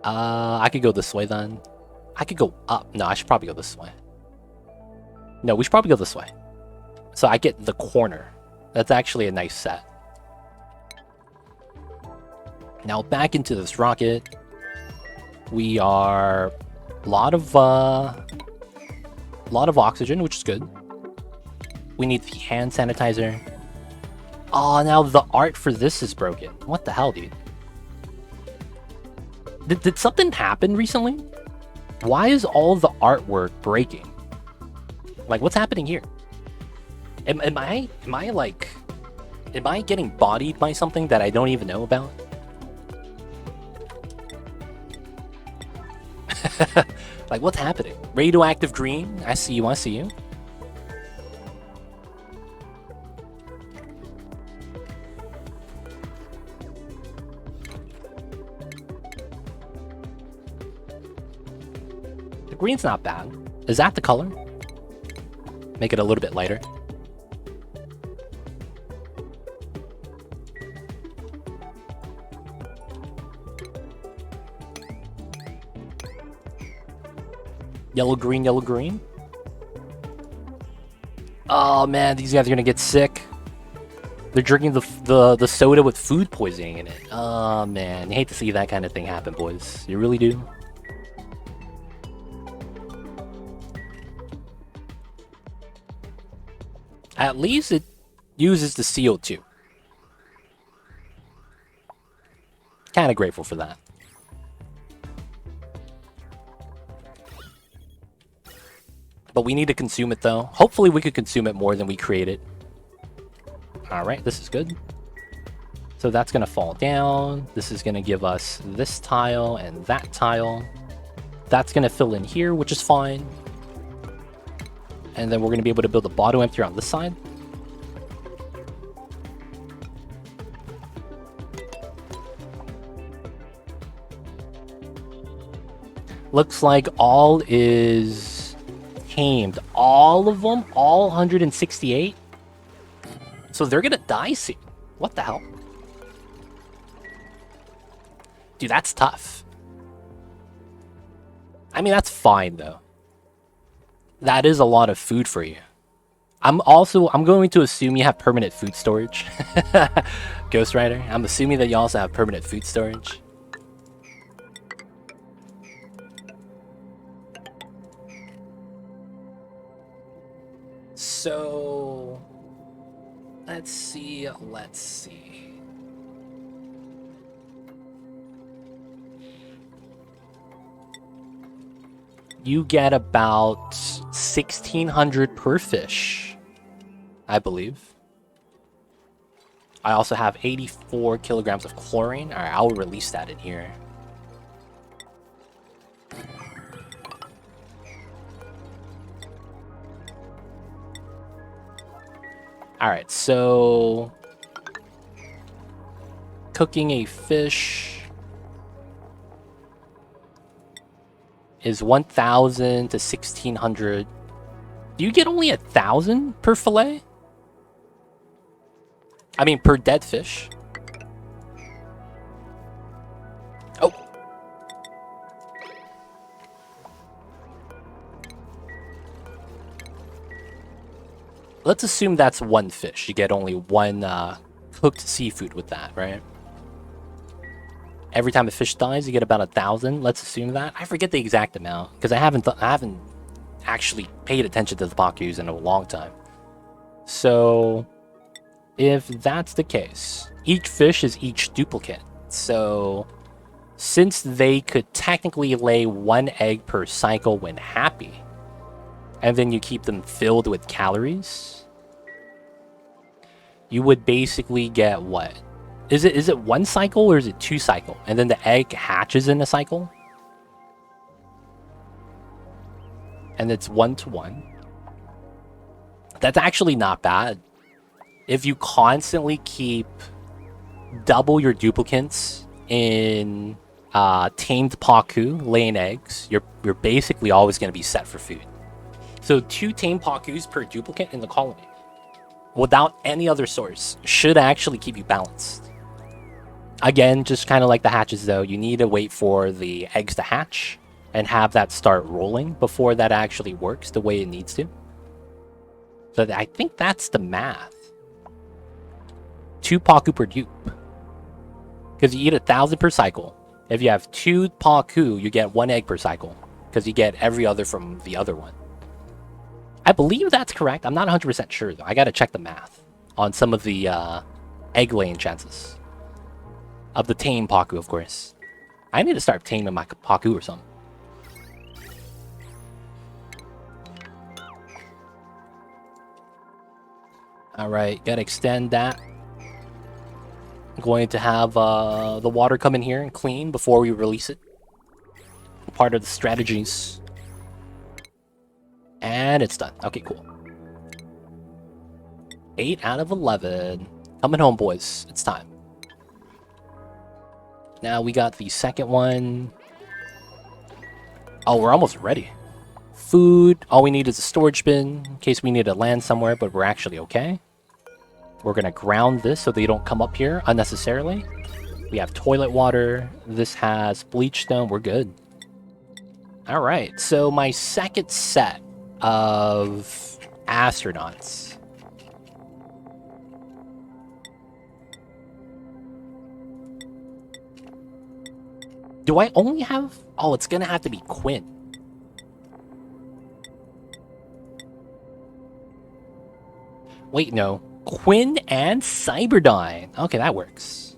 I could go this way then. I could go up. No, I should probably go this way. No, we should probably go this way. So I get the corner. That's actually a nice set. Now back into this rocket. We are a lot of oxygen, which is good. We need the hand sanitizer. Oh, now the art for this is broken. What the hell, dude? Did something happen recently? Why is all the artwork breaking? Like, what's happening here? Am I getting bodied by something that I don't even know about? Like, what's happening? Radioactive green? I see you, I see you. The green's not bad. Is that the color? Make it a little bit lighter. Yellow, green, yellow, green. Oh man, these guys are gonna get sick. They're drinking the soda with food poisoning in it. Oh man, you hate to see that kind of thing happen, boys. You really do. At least it uses the CO2. Kind of grateful for that. But we need to consume it though. Hopefully we could consume it more than we created. Alright, this is good. So that's going to fall down. This is going to give us this tile and that tile. That's going to fill in here, which is fine. And then we're going to be able to build a bottom emptier on this side. Looks like all is tamed. All of them? All 168? So they're going to die soon. What the hell? Dude, that's tough. I mean, that's fine, though. That is a lot of food for you. I'm going to assume you have permanent food storage. Ghost Rider, I'm assuming that you also have permanent food storage. So, let's see. You get about 1,600 per fish, I believe. I also have 84 kilograms of chlorine. All right, I'll release that in here. All right, so cooking a fish is 1,000 to 1,600. Do you get only 1,000 per fillet? I mean, per dead fish. Oh. Let's assume that's one fish. You get only one cooked seafood with that, right? Every time a fish dies, you get about 1,000. Let's assume that. I forget the exact amount because I haven't actually paid attention to the Bakus in a long time. So, if that's the case, each fish is each duplicate. So, since they could technically lay one egg per cycle when happy, and then you keep them filled with calories, you would basically get what? Is it one cycle or is it two cycle? And then the egg hatches in a cycle? And it's 1-to-1. That's actually not bad. If you constantly keep double your duplicates in tamed Paku laying eggs, you're basically always going to be set for food. So 2 tamed Pakus per duplicate in the colony, without any other source, should actually keep you balanced. Again, just kind of like the hatches though, you need to wait for the eggs to hatch and have that start rolling before that actually works the way it needs to. So I think that's the math. 2 Paku per dupe. Because you eat 1,000 per cycle. If you have 2 Paku, you get 1 egg per cycle. Because you get every other from the other one. I believe that's correct. I'm not 100% sure though. I gotta check the math on some of the egg laying chances. Of the tame Paku, of course. I need to start taming my Paku or something. Alright, gotta extend that. I'm going to have the water come in here and clean before we release it. Part of the strategies. And it's done. Okay, cool. 8 out of 11. Coming home, boys. It's time. Now we got the second one. Oh, we're almost ready. Food. All we need is a storage bin in case we need to land somewhere, but we're actually okay. We're going to ground this so they don't come up here unnecessarily. We have toilet water. This has bleach stone. We're good. All right. So my second set of astronauts. Do I only have... Oh, it's going to have to be Quinn. Wait, no. Quinn and Cyberdyne. Okay, that works.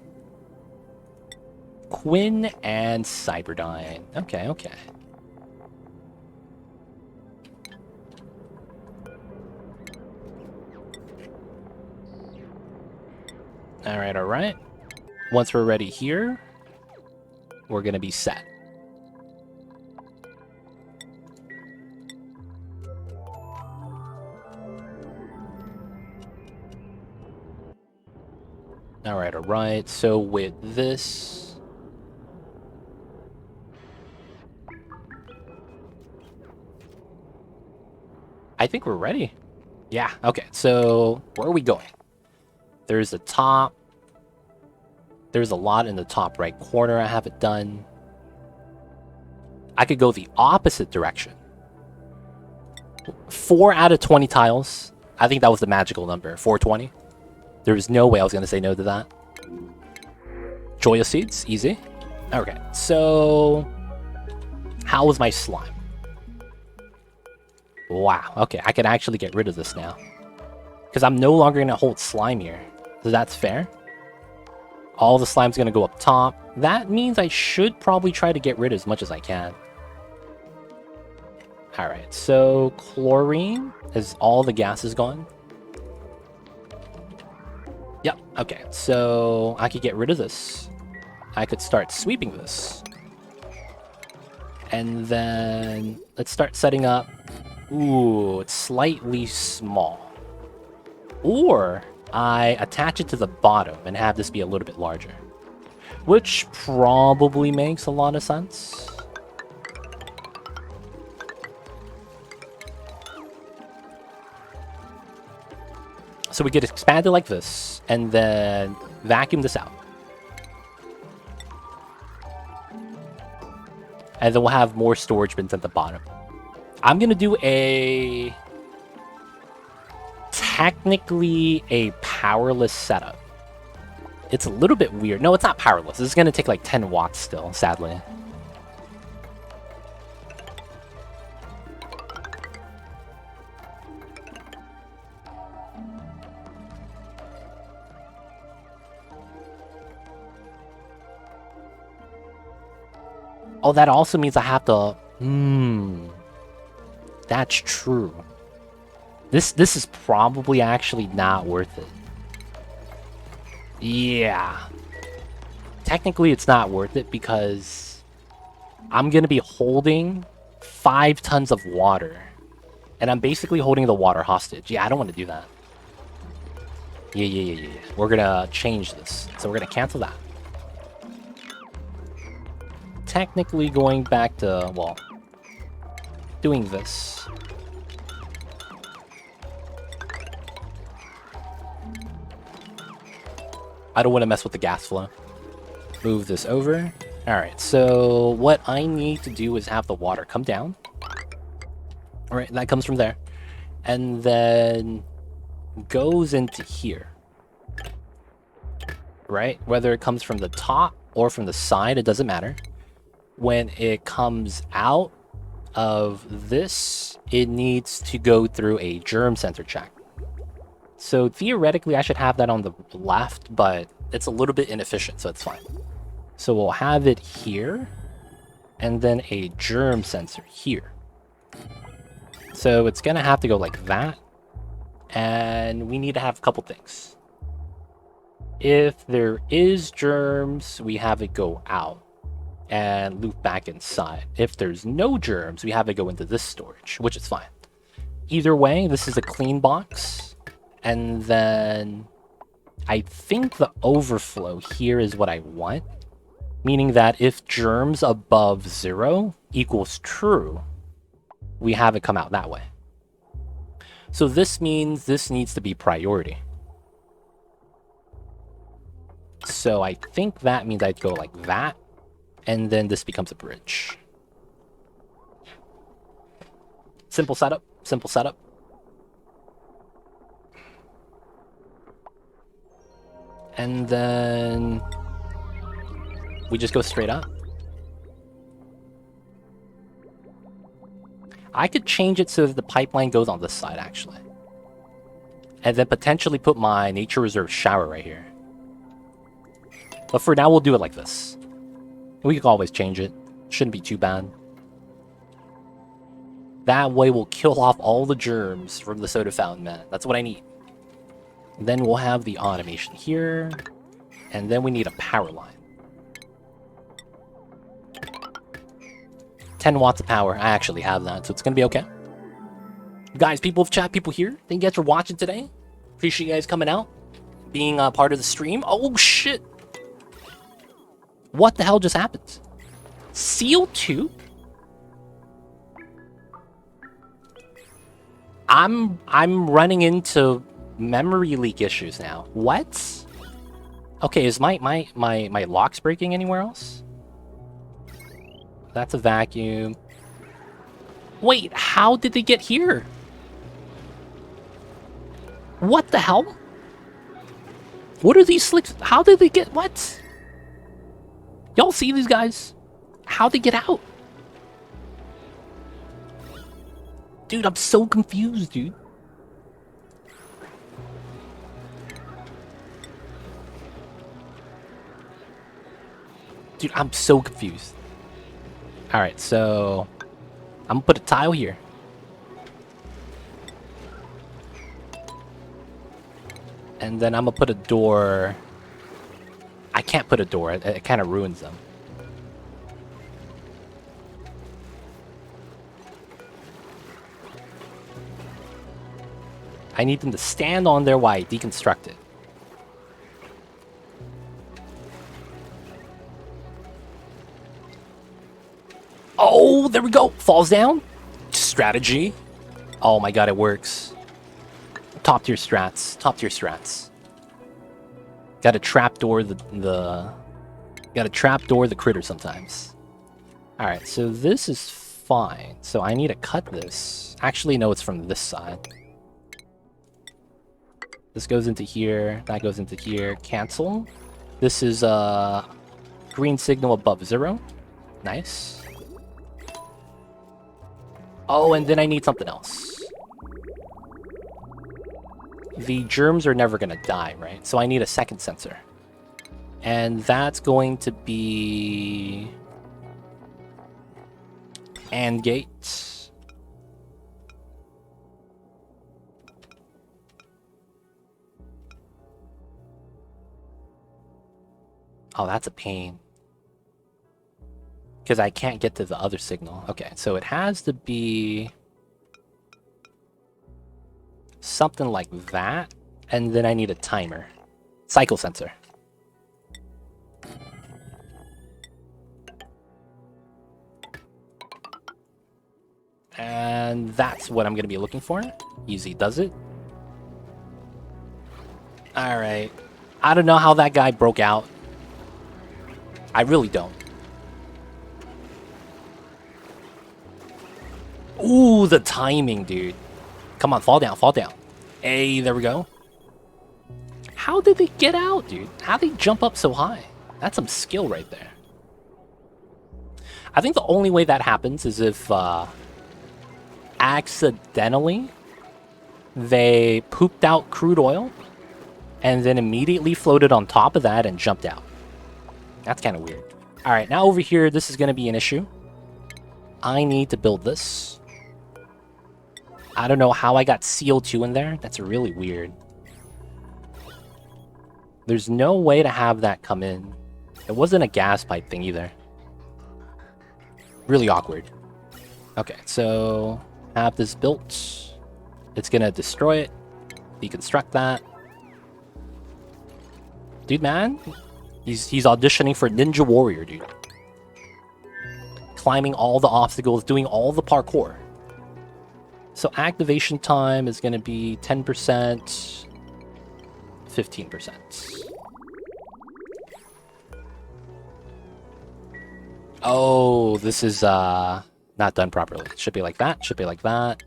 Quinn and Cyberdyne. Okay, okay. Alright, alright. Once we're ready here, we're gonna be set. Alright, alright. So with this... I think we're ready. Yeah, okay. So where are we going? There's a top. There's a lot in the top right corner I haven't done. I could go the opposite direction. 4 out of 20 tiles. I think that was the magical number. 420. There was no way I was going to say no to that. Joya seeds. Easy. Okay. So... how was my slime? Wow. Okay. I can actually get rid of this now. Because I'm no longer going to hold slime here. So that's fair. All the slime's going to go up top. That means I should probably try to get rid as much as I can. Alright, so chlorine is all the gas is gone. Yep, okay, so I could get rid of this. I could start sweeping this. And then let's start setting up. Ooh, it's slightly small. Or I attach it to the bottom and have this be a little bit larger. Which probably makes a lot of sense. So we get expanded like this, and then vacuum this out. And then we'll have more storage bins at the bottom. I'm going to do a... technically a powerless setup. It's a little bit weird. No, it's not powerless. This is going to take like 10 watts still, sadly. Oh, that also means I have to... That's true. This is probably actually not worth it. Yeah. Technically, it's not worth it because I'm going to be holding 5 tons of water. And I'm basically holding the water hostage. Yeah, I don't want to do that. Yeah. We're going to change this. So we're going to cancel that. Technically going back to, well, doing this. I don't want to mess with the gas flow. Move this over. Alright, so what I need to do is have the water come down. Alright, that comes from there. And then goes into here. Right? Whether it comes from the top or from the side, it doesn't matter. When it comes out of this, it needs to go through a germ sensor check. So theoretically, I should have that on the left, but it's a little bit inefficient, so it's fine. So we'll have it here, and then a germ sensor here. So it's gonna have to go like that, and we need to have a couple things. If there is germs, we have it go out and loop back inside. If there's no germs, we have it go into this storage, which is fine. Either way, this is a clean box, and then I think the overflow here is what I want, meaning that if germs above 0 equals true, we have it come out that way. So this means this needs to be priority. So I think that means I'd go like that, and then this becomes a bridge. Simple setup, simple setup. And then we just go straight up. I could change it so that the pipeline goes on this side, actually. And then potentially put my nature reserve shower right here. But for now, we'll do it like this. We can always change it. Shouldn't be too bad. That way we'll kill off all the germs from the soda fountain, man. That's what I need. Then we'll have the automation here. And then we need a power line. 10 watts of power. I actually have that, so it's gonna be okay. Guys, people of chat, people here, thank you guys for watching today. Appreciate you guys coming out, being a part of the stream. Oh, shit. What the hell just happened? Seal 2? I'm running into memory leak issues now. What? Okay, is my locks breaking anywhere else? That's a vacuum. Wait, how did they get here? What the hell? What are these slicks? How did they get... What? Y'all see these guys? How'd they get out? Dude, I'm so confused, dude. Dude, I'm so confused. Alright, so... I'm gonna put a tile here. And then I'm gonna put a door... I can't put a door, it kind of ruins them. I need them to stand on there while I deconstruct it. Oh, there we go. Falls down. Strategy. Oh my god, it works. Top tier strats. Top tier strats. Gotta trapdoor gotta trapdoor the critter sometimes. Alright, so this is fine. So I need to cut this. Actually, no, it's from this side. This goes into here. That goes into here. Cancel. This is green signal above 0. Nice. Oh, and then I need something else. The germs are never gonna die, right? So I need a second sensor. And that's going to be... AND gate. Oh, that's a pain. Because I can't get to the other signal. Okay, so it has to be... something like that. And then I need a timer. Cycle sensor. And that's what I'm going to be looking for. Easy does it. Alright. I don't know how that guy broke out. I really don't. Ooh, the timing, dude. Come on, fall down, fall down. Hey, there we go. How did they get out, dude? How did they jump up so high? That's some skill right there. I think the only way that happens is if accidentally they pooped out crude oil and then immediately floated on top of that and jumped out. That's kind of weird. All right, now over here, this is going to be an issue. I need to build this. I don't know how I got CO2 in there. That's really weird. There's no way to have that come in. It wasn't a gas pipe thing either. Really awkward. Okay, so have this built. It's gonna destroy it. Deconstruct that. Dude, man. He's auditioning for Ninja Warrior, dude. Climbing all the obstacles, doing all the parkour. So activation time is gonna be 10%, 15%. Oh, this is not done properly. It should be like that, should be like that,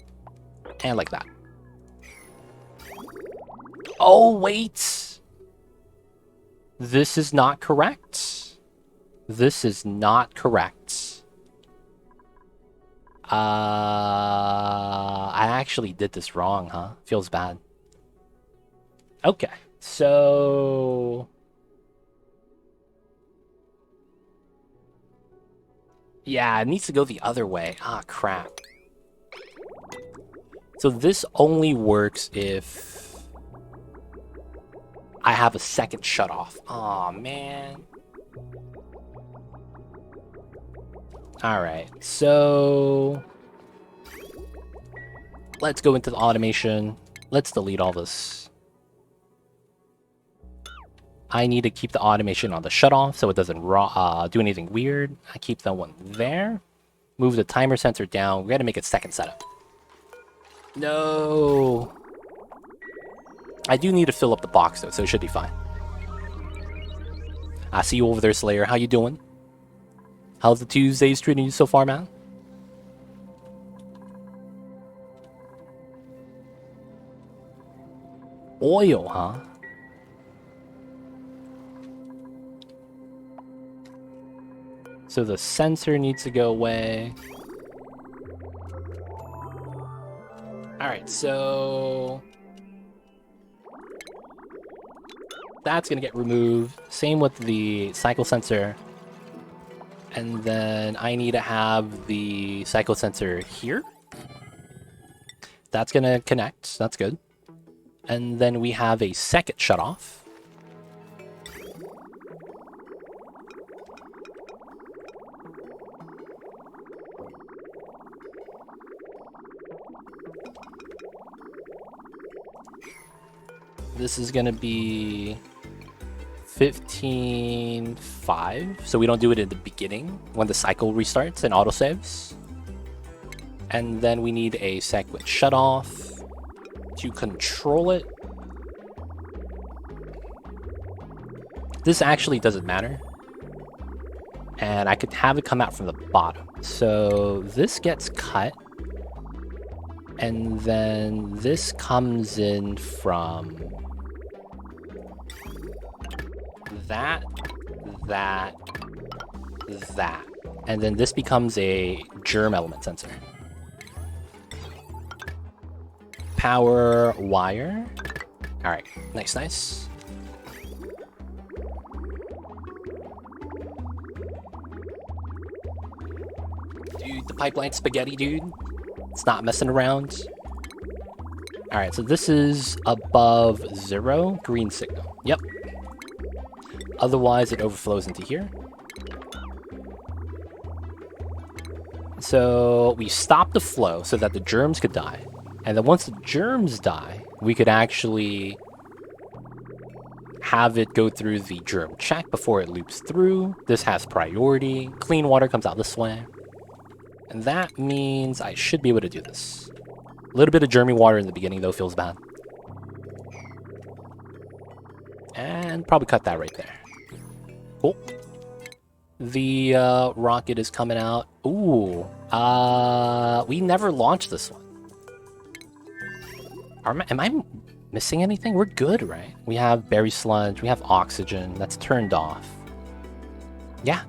and like that. Oh, wait! This is not correct. This is not correct. I actually did this wrong, huh? Feels bad. Okay, so... yeah, it needs to go the other way. Ah, crap. So this only works if I have a second shutoff. Aw, man. Alright, so... let's go into the automation. Let's delete all this. I need to keep the automation on the shutoff so it doesn't do anything weird. I keep that one there. Move the timer sensor down. We gotta make it second setup. No. I do need to fill up the box though, so it should be fine. I see you over there, Slayer. How you doing? How's the Tuesdays treating you so far, man? Oil, huh? So the sensor needs to go away. Alright, so... that's gonna get removed. Same with the cycle sensor. And then I need to have the cycle sensor here. That's gonna connect. That's good. And then we have a second shutoff. This is gonna be 15.5, so we don't do it at the beginning when the cycle restarts and autosaves. And then we need a second shutoff to control it. This actually doesn't matter. And I could have it come out from the bottom. So this gets cut. And then this comes in from that. And then this becomes a germ element sensor. Power wire. Alright, nice. Dude, the pipeline spaghetti, dude. It's not messing around. Alright, so this is above 0, green signal. Yep. Otherwise, it overflows into here. So we stop the flow so that the germs could die. And then once the germs die, we could actually have it go through the germ check before it loops through. This has priority. Clean water comes out this way. And that means I should be able to do this. A little bit of germy water in the beginning, though, feels bad. And probably cut that right there. Cool. The rocket is coming out. Ooh. We never launched this one. Am I missing anything? We're good, right? We have berry sludge. We have oxygen. That's turned off. Yeah.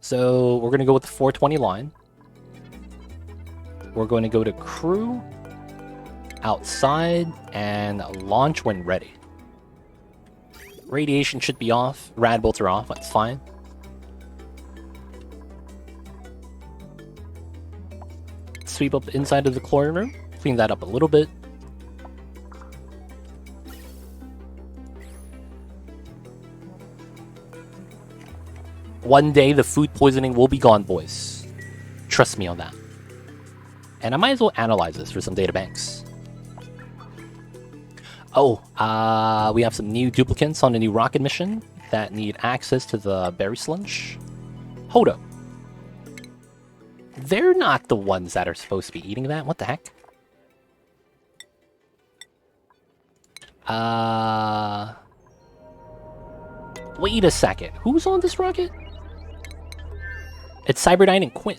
So we're going to go with the 420 line. We're going to go to crew, outside, and launch when ready. Radiation should be off. Radbolts are off. That's fine. Sweep up the inside of the chlorine room. Clean that up a little bit. One day, the food poisoning will be gone, boys. Trust me on that. And I might as well analyze this for some databanks. Oh, we have some new duplicants on the new rocket mission that need access to the berry sludge. Hold up. They're not the ones that are supposed to be eating that. What the heck? Wait a second. Who's on this rocket? It's Cyberdyne and Quint.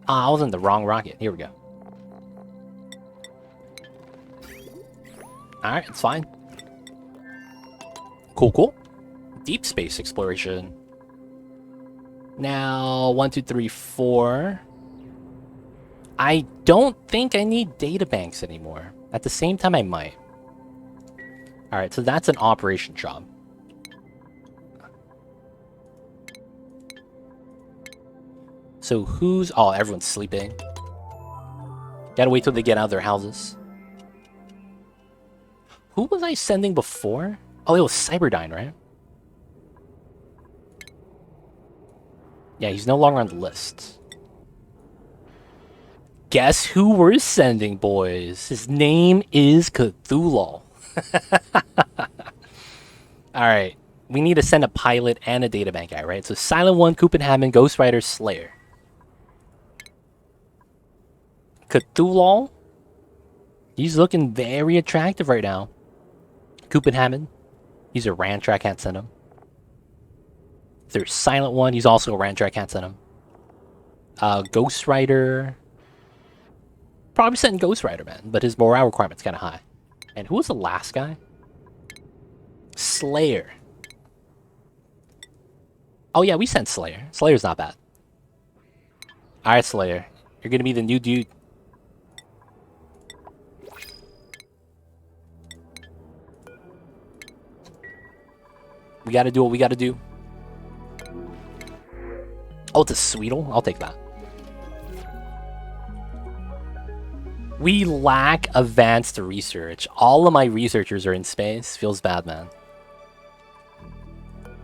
I was in the wrong rocket. Here we go. Alright, it's fine. Cool, cool. Deep space exploration. Now, 1, 2, 3, 4. I don't think I need databanks anymore. At the same time, I might. Alright, so that's an operation job. So who's... Oh, everyone's sleeping. Gotta wait till they get out of their houses. Who was I sending before? Oh, it was Cyberdyne, right? Yeah, he's no longer on the list. Guess who we're sending, boys? His name is Cthulhu. Alright. We need to send a pilot and a databank guy, right? So Silent One, Copenhagen, Ghost Rider, Slayer. Cthulhu? He's looking very attractive right now. Copenhagen. He's a rancher, I can't send him. There's Silent One, he's also a rancher, I can't send him. Ghost Rider. Probably sending Ghost Rider, man, but his morale requirement's kind of high. And who was the last guy? Slayer. Oh yeah, we sent Slayer. Slayer's not bad. Alright, Slayer. You're gonna be the new dude. We gotta do what we gotta do. Oh, it's a Sweetle? I'll take that. We lack advanced research. All of my researchers are in space. Feels bad, man.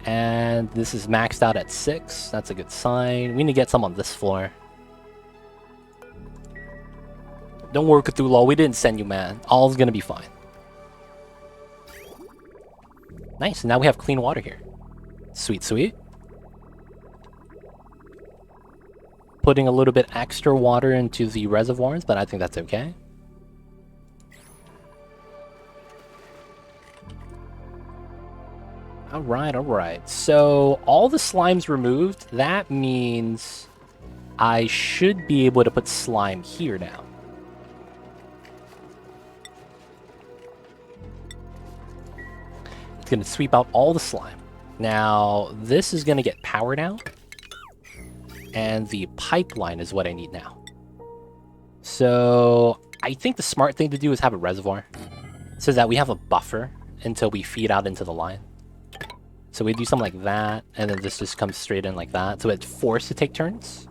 And this is maxed out at 6. That's a good sign. We need to get some on this floor. Don't worry, Cthulhu. We didn't send you, man. All's gonna be fine. Nice. Now we have clean water here. Sweet, sweet. Putting a little bit extra water into the reservoirs, but I think that's okay. Alright, alright. So, all the slime's removed. That means I should be able to put slime here now. It's going to sweep out all the slime. Now, this is going to get powered out. And the pipeline is what I need now. So, I think the smart thing to do is have a reservoir. So that we have a buffer until we feed out into the line. So we do something like that, and then this just comes straight in like that. So it's forced to take turns.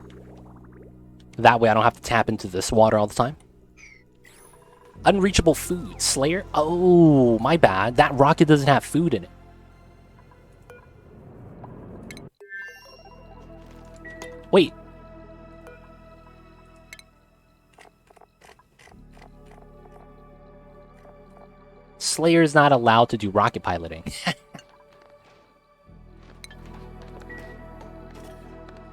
That way I don't have to tap into this water all the time. Unreachable food. Slayer? Oh, my bad. That rocket doesn't have food in it. Wait. Slayer's not allowed to do rocket piloting.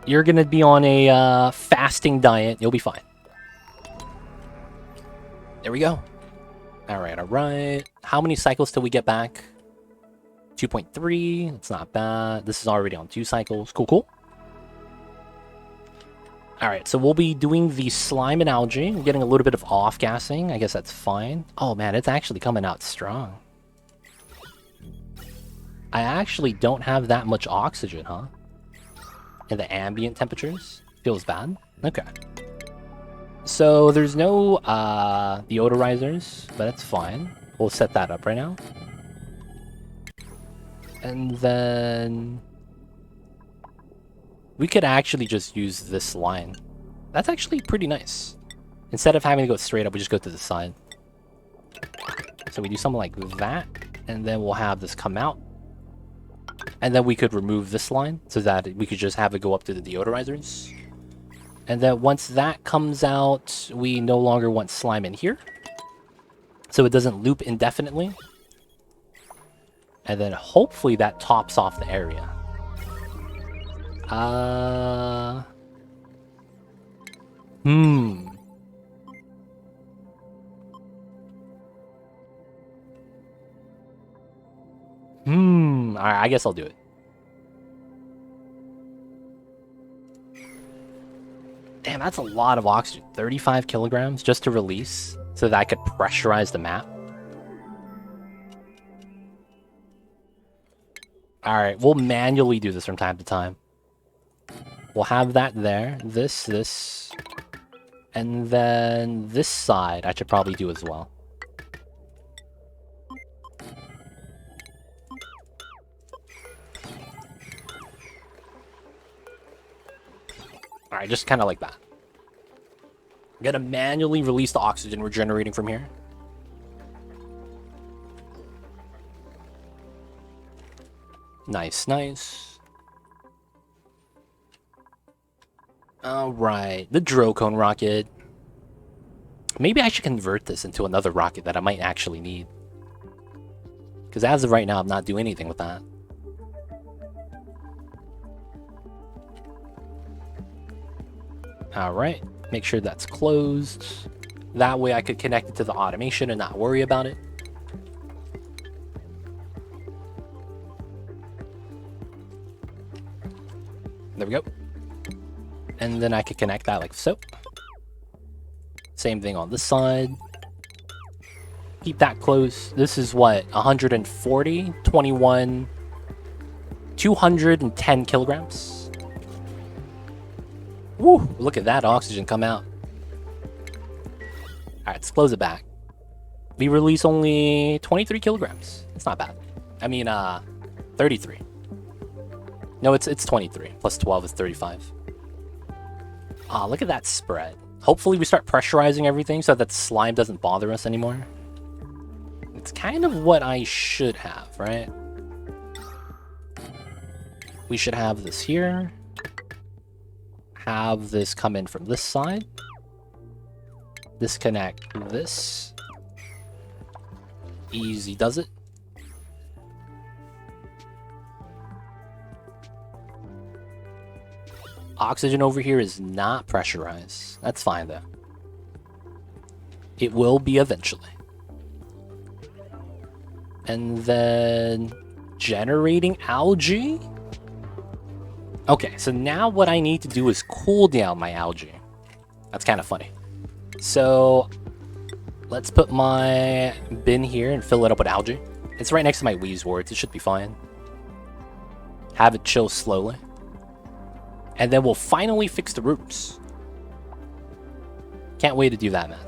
You're gonna be on a fasting diet. You'll be fine. There we go. Alright, alright. How many cycles till we get back? 2.3, that's not bad. This is already on 2 cycles. Cool, cool. Alright, so we'll be doing the slime and algae. We're getting a little bit of off-gassing. I guess that's fine. Oh man, it's actually coming out strong. I actually don't have that much oxygen, huh? And the ambient temperatures? Feels bad. Okay. So there's no deodorizers, but that's fine. We'll set that up right now. And then we could actually just use this line. That's actually pretty nice. Instead of having to go straight up, we just go to the side. So we do something like that, and then we'll have this come out. And then we could remove this line so that we could just have it go up to the deodorizers. And then once that comes out, we no longer want slime in here. So it doesn't loop indefinitely. And then hopefully that tops off the area. Alright, I guess I'll do it. Damn, that's a lot of oxygen. 35 kilograms just to release so that I could pressurize the map. Alright, we'll manually do this from time to time. We'll have that there. This. And then this side I should probably do as well. Alright, just kind of like that. I'm gonna manually release the oxygen we're generating from here. Nice, nice. Alright, the Drocone rocket. Maybe I should convert this into another rocket that I might actually need. Because as of right now, I'm not doing anything with that. Alright, make sure that's closed. That way I could connect it to the automation and not worry about it. There we go. And then I could connect that like so. Same thing on this side. Keep that close. This is what? 140, 21, 210 kilograms. Woo! Look at that oxygen come out. Alright, let's close it back. We release only 23 kilograms. It's not bad. I mean, 33. No, it's 23. Plus 12 is 35. Ah, look at that spread. Hopefully we start pressurizing everything so that slime doesn't bother us anymore. It's kind of what I should have, right? We should have this here. Have this come in from this side. Disconnect this. Easy does it. Oxygen over here is not pressurized. That's fine though. It will be eventually. And then generating algae. Okay, so now what I need to do is cool down my algae. That's kind of funny. So let's put my bin here and fill it up with algae. It's right next to my Wheeze wards. It should be fine. Have it chill slowly. And then we'll finally fix the roofs. Can't wait to do that, man.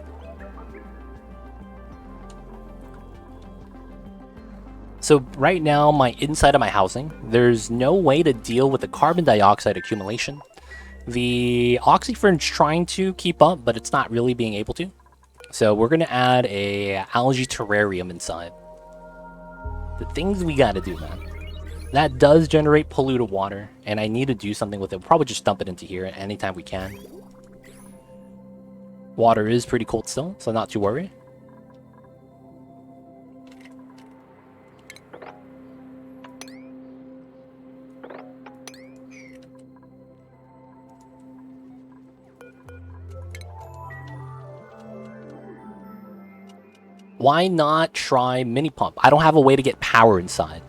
So right now, my inside of my housing, there's no way to deal with the carbon dioxide accumulation. The oxyfern's trying to keep up, but it's not really being able to. So we're going to add a algae terrarium inside. The things we got to do, man. That does generate polluted water, and I need to do something with it. We'll probably just dump it into here anytime we can. Water is pretty cold still, so not too worried. Why not try mini pump? I don't have a way to get power inside.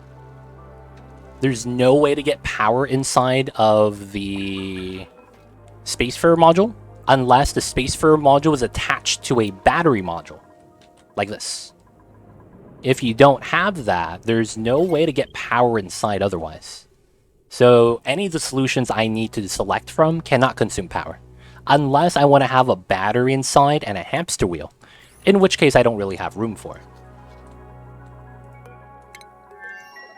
there's no way to get power inside of the Spacefarer module unless the Spacefarer module is attached to a battery module, like this. If you don't have that, there's no way to get power inside otherwise. So any of the solutions I need to select from cannot consume power, unless I want to have a battery inside and a hamster wheel, in which case I don't really have room for it.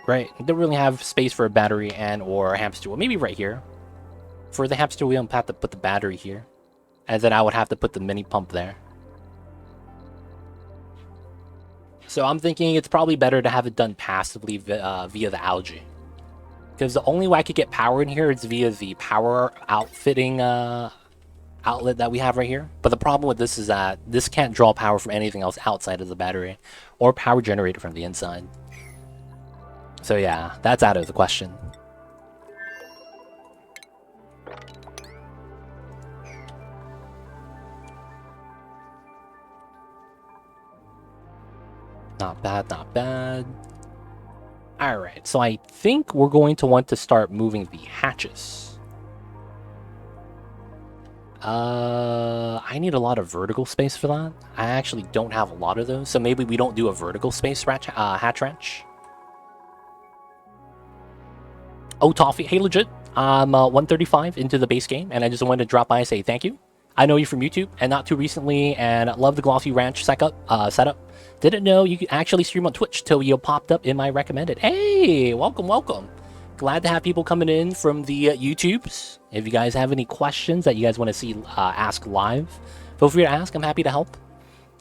Right? I don't really have space for a battery and or a hamster wheel. Maybe right here. For the hamster wheel, I'll have to put the battery here. And then I would have to put the mini pump there. So I'm thinking it's probably better to have it done passively via the algae. Because the only way I could get power in here is via the power outfitting outlet that we have right here. But the problem with this is that this can't draw power from anything else outside of the battery. Or power generated from the inside. So yeah, that's out of the question. Not bad, not bad. Alright, so I think we're going to want to start moving the hatches. I need a lot of vertical space for that. I actually don't have a lot of those, so maybe we don't do a vertical space hatch wrench. Oh, Toffee, hey, legit. I'm 135 into the base game, and I just wanted to drop by and say thank you. I know you from YouTube, and not too recently, and I love the Glossy Ranch setup. Didn't know you could actually stream on Twitch till you popped up in my recommended. Hey, welcome, welcome. Glad to have people coming in from the YouTubes. If you guys have any questions that you guys want to see ask live, feel free to ask. I'm happy to help.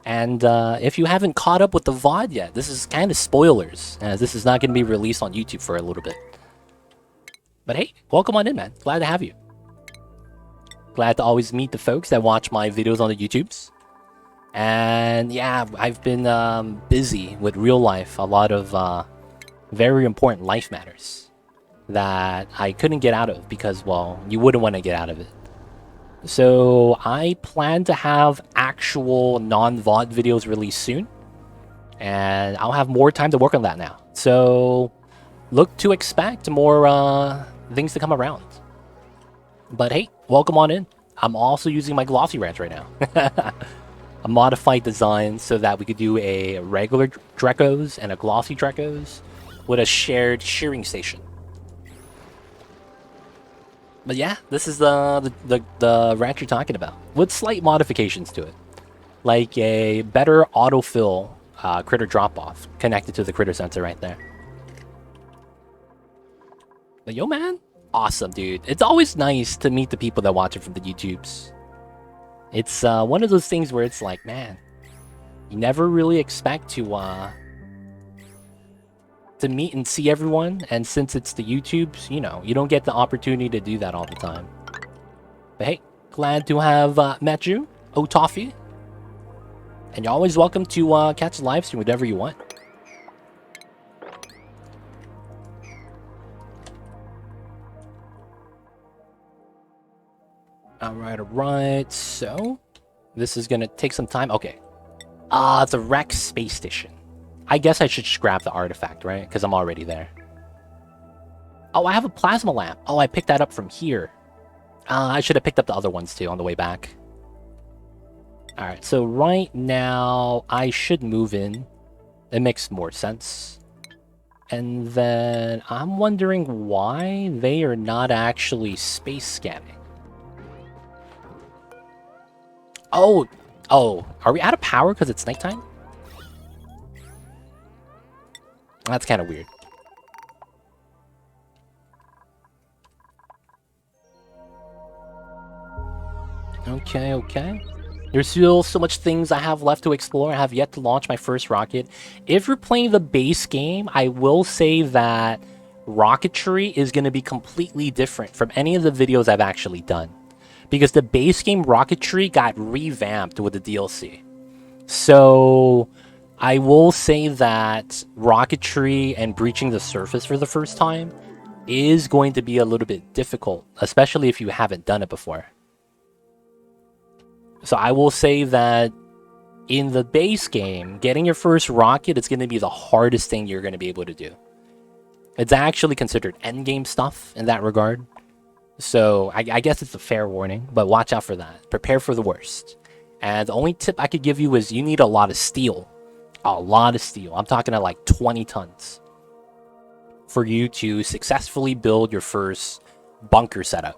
And if you haven't caught up with the VOD yet, this is kind of spoilers, as this is not going to be released on YouTube for a little bit. But hey, welcome on in, man. Glad to have you. Glad to always meet the folks that watch my videos on the YouTubes. And yeah, I've been busy with real life. A lot of very important life matters that I couldn't get out of because, well, you wouldn't want to get out of it. So I plan to have actual non-VOD videos released soon. And I'll have more time to work on that now. So look to expect more things to come around. But hey, welcome on in. I'm also using my Glossy Ranch right now. A modified design so that we could do a regular Drecos and a Glossy Drecos with a shared shearing station. But yeah, this is the ranch you're talking about, with slight modifications to it. Like a better autofill critter drop-off connected to the critter sensor right there. But yo, man, awesome, dude. It's always nice to meet the people that watch it from the YouTubes. It's one of those things where it's like, man, you never really expect to meet and see everyone, and since it's the YouTubes, you know, you don't get the opportunity to do that all the time. But hey, glad to have met you, Toffee. And you're always welcome to catch the live stream whenever you want. Alright, so this is gonna take some time. Okay. The Rex space station. I guess I should just grab the artifact, right? Because I'm already there. Oh, I have a plasma lamp. Oh, I picked that up from here. I should have picked up the other ones too on the way back. Alright, so right now I should move in. It makes more sense. And then I'm wondering why they are not actually space scanning. Oh, are we out of power because it's nighttime? That's kind of weird. Okay. There's still so much things I have left to explore. I have yet to launch my first rocket. If you're playing the base game, I will say that rocketry is going to be completely different from any of the videos I've actually done. Because the base game rocketry got revamped with the DLC. So I will say that rocketry and breaching the surface for the first time is going to be a little bit difficult, especially if you haven't done it before. So I will say that in the base game, getting your first rocket is going to be the hardest thing you're going to be able to do. It's actually considered endgame stuff in that regard. So I guess it's a fair warning, but watch out for that. Prepare for the worst. And the only tip I could give you is you need a lot of steel. A lot of steel. I'm talking about like 20 tons for you to successfully build your first bunker setup.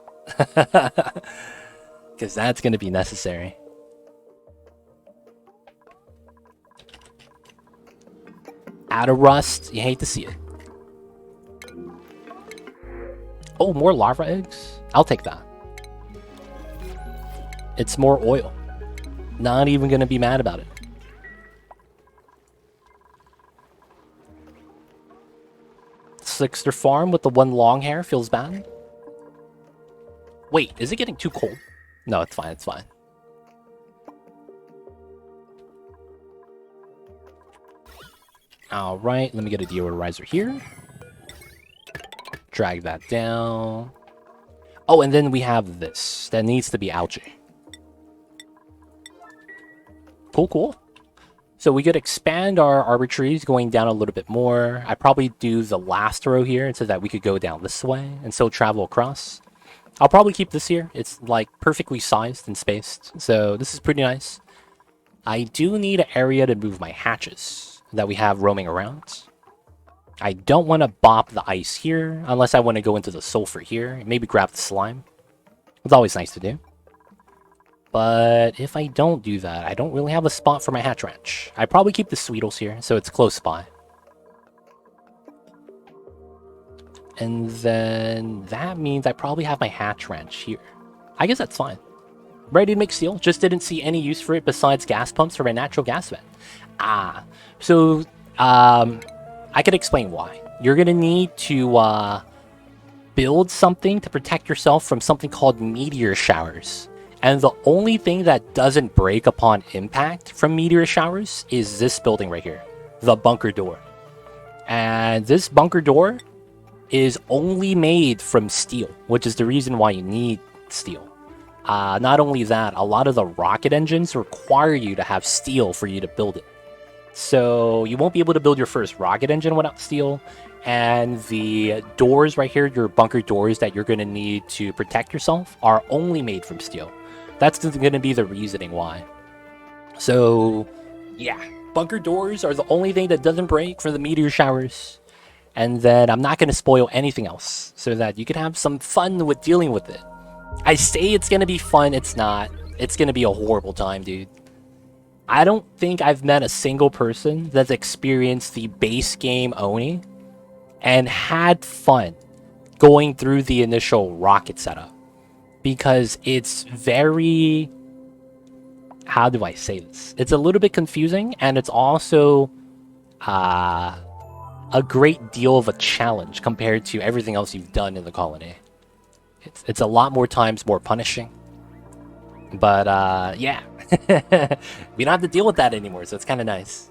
Because that's going to be necessary. Out of rust, you hate to see it. Oh, more lava eggs? I'll take that. It's more oil. Not even going to be mad about it. Slickster farm with the one long hair feels bad. Wait, is it getting too cold? No, it's fine, it's fine. Alright, let me get a deodorizer here. Drag that down. Oh, and then we have this. That needs to be algae. Cool, cool. So we could expand our arbitraries going down a little bit more. I probably do the last row here so that we could go down this way and still travel across. I'll probably keep this here. It's like perfectly sized and spaced. So this is pretty nice. I do need an area to move my hatches that we have roaming around. I don't want to bop the ice here unless I want to go into the sulfur here. Maybe grab the slime. It's always nice to do. But if I don't do that, I don't really have a spot for my hatch ranch. I probably keep the Sweetles here, so it's close by. And then that means I probably have my hatch ranch here. I guess that's fine. Ready to make steel, just didn't see any use for it besides gas pumps for my natural gas vent. So I could explain why. You're gonna need to build something to protect yourself from something called meteor showers. And the only thing that doesn't break upon impact from meteor showers is this building right here, the bunker door. And this bunker door is only made from steel, which is the reason why you need steel. Not only that, a lot of the rocket engines require you to have steel for you to build it. So you won't be able to build your first rocket engine without steel. And the doors right here, your bunker doors that you're going to need to protect yourself, are only made from steel. That's going to be the reasoning why. So, yeah. Bunker doors are the only thing that doesn't break from the meteor showers. And then I'm not going to spoil anything else so that you can have some fun with dealing with it. I say it's going to be fun, it's not. It's going to be a horrible time, dude. I don't think I've met a single person that's experienced the base game Oni and had fun going through the initial rocket setup. Because it's very... How do I say this? It's a little bit confusing, and it's also a great deal of a challenge compared to everything else you've done in the colony. It's a lot more times more punishing. But, yeah. We don't have to deal with that anymore, so it's kind of nice.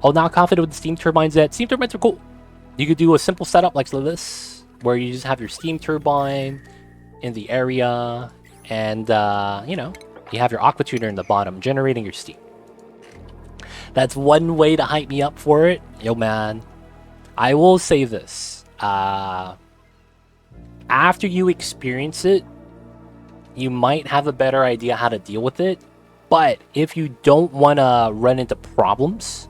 Oh, now confident with the steam turbines yet? Steam turbines are cool. You could do a simple setup like this, where you just have your steam turbine in the area, and, you know, you have your aqua tuner in the bottom, generating your steam. That's one way to hype me up for it. Yo, man. I will say this. After you experience it, you might have a better idea how to deal with it. But if you don't want to run into problems,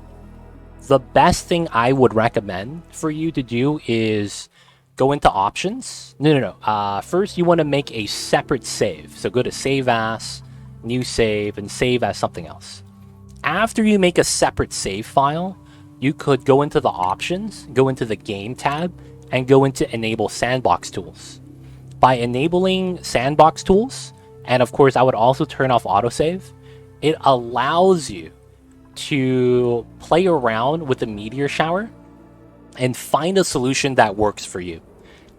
the best thing I would recommend for you to do is go into options. No. First, you want to make a separate save. So go to save as, new save, and save as something else. After you make a separate save file, you could go into the options, go into the game tab, and go into enable sandbox tools. By enabling sandbox tools, and of course I would also turn off autosave, it allows you to play around with the meteor shower and find a solution that works for you.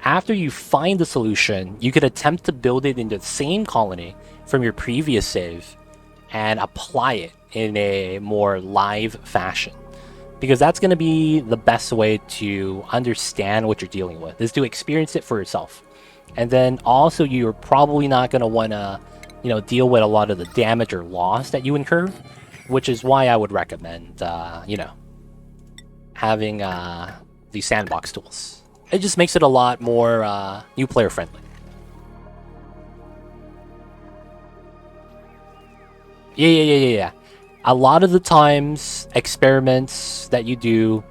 After you find the solution, you could attempt to build it into the same colony from your previous save and apply it in a more live fashion. Because that's going to be the best way to understand what you're dealing with, is to experience it for yourself. And then also you're probably not going to want to, you know, deal with a lot of the damage or loss that you incur, which is why I would recommend, you know, having these sandbox tools. It just makes it a lot more new player friendly. Yeah. A lot of the times, experiments that you do,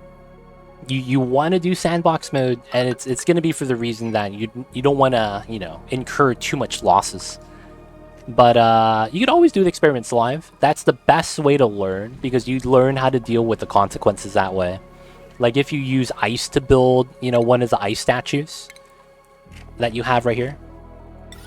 you want to do sandbox mode, and it's going to be for the reason that you don't want to, you know, incur too much losses. But you could always do the experiments live. That's the best way to learn, because you learn how to deal with the consequences that way. Like if you use ice to build, you know, one of the ice statues that you have right here,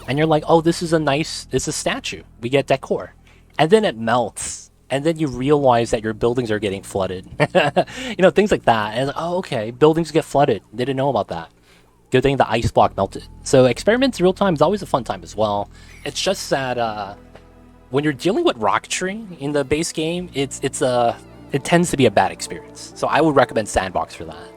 and you're like, oh, this is a statue. We get decor. And then it melts. And then you realize that your buildings are getting flooded. You know, things like that. And oh, okay, buildings get flooded. Didn't know about that. Good thing the ice block melted. So experiments real time is always a fun time as well. It's just that when you're dealing with rocketry in the base game, it tends to be a bad experience. So I would recommend Sandbox for that.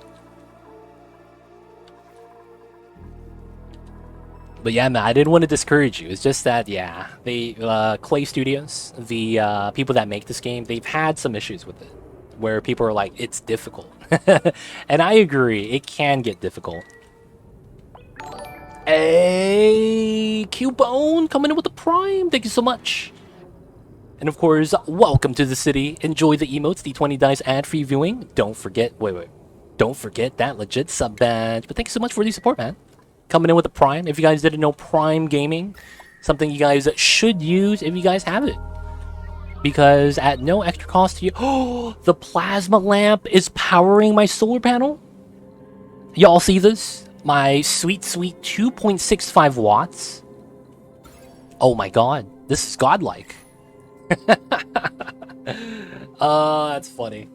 But yeah, man, I didn't want to discourage you. It's just that, yeah, the Clay Studios, the people that make this game, they've had some issues with it, where people are like, it's difficult. And I agree, it can get difficult. Hey, Cubone coming in with the Prime. Thank you so much. And of course, welcome to the city. Enjoy the emotes, the 20 dice ad-free viewing. Don't forget, don't forget that legit sub badge. But thank you so much for the support, man. Coming in with the Prime. If you guys didn't know, Prime Gaming, something you guys should use if you guys have it, because at no extra cost to you. Oh, the plasma lamp is powering my solar panel. Y'all see this? My sweet 2.65 watts. Oh my god, this is godlike. That's funny.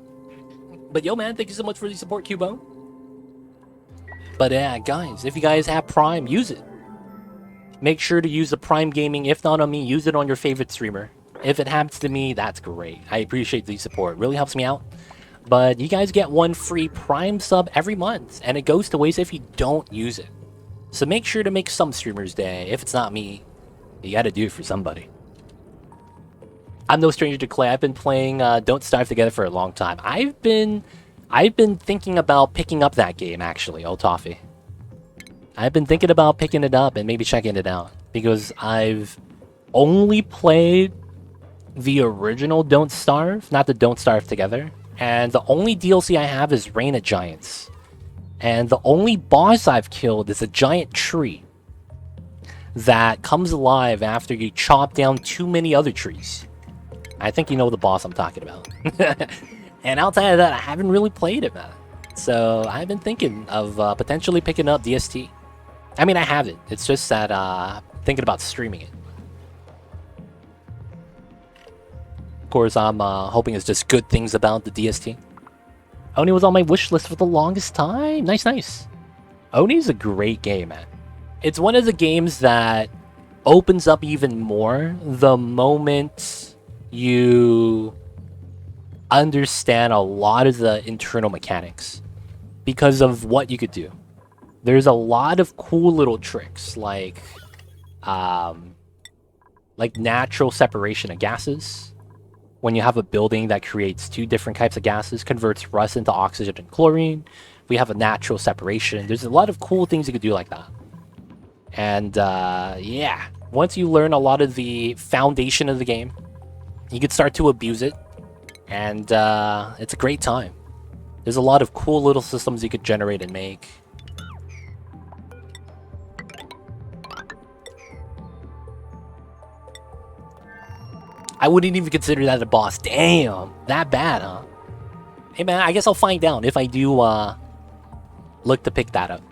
But yo, man, thank you so much for the support, Cubone. But yeah, guys, if you guys have Prime, use it. Make sure to use the Prime Gaming. If not on me, use it on your favorite streamer. If it happens to me, that's great. I appreciate the support. It really helps me out. But you guys get one free Prime sub every month, and it goes to waste if you don't use it. So make sure to make some streamers' day. If it's not me, you gotta do it for somebody. I'm no stranger to Clay. I've been playing Don't Starve Together for a long time. I've been thinking about picking up that game, actually, Old Toffee. I've been thinking about picking it up and maybe checking it out, because I've only played the original Don't Starve, not the Don't Starve Together. And the only DLC I have is Reign of Giants. And the only boss I've killed is a giant tree that comes alive after you chop down too many other trees. I think you know the boss I'm talking about. And outside of that, I haven't really played it, man. So I've been thinking of potentially picking up DST. I mean, I have it. It's just that thinking about streaming it. Of course, I'm hoping it's just good things about the DST. Oni was on my wish list for the longest time. Nice. Oni's a great game, man. It's one of the games that opens up even more the moment you understand a lot of the internal mechanics, because of what you could do. There's a lot of cool little tricks, like natural separation of gases. When you have a building that creates two different types of gases, converts rust into oxygen and chlorine, we have a natural separation. There's a lot of cool things you could do like that. And yeah, once you learn a lot of the foundation of the game, you could start to abuse it. And it's a great time. There's a lot of cool little systems you could generate and make. I wouldn't even consider that a boss. Damn, that bad, huh? Hey man, I guess I'll find out if I do look to pick that up.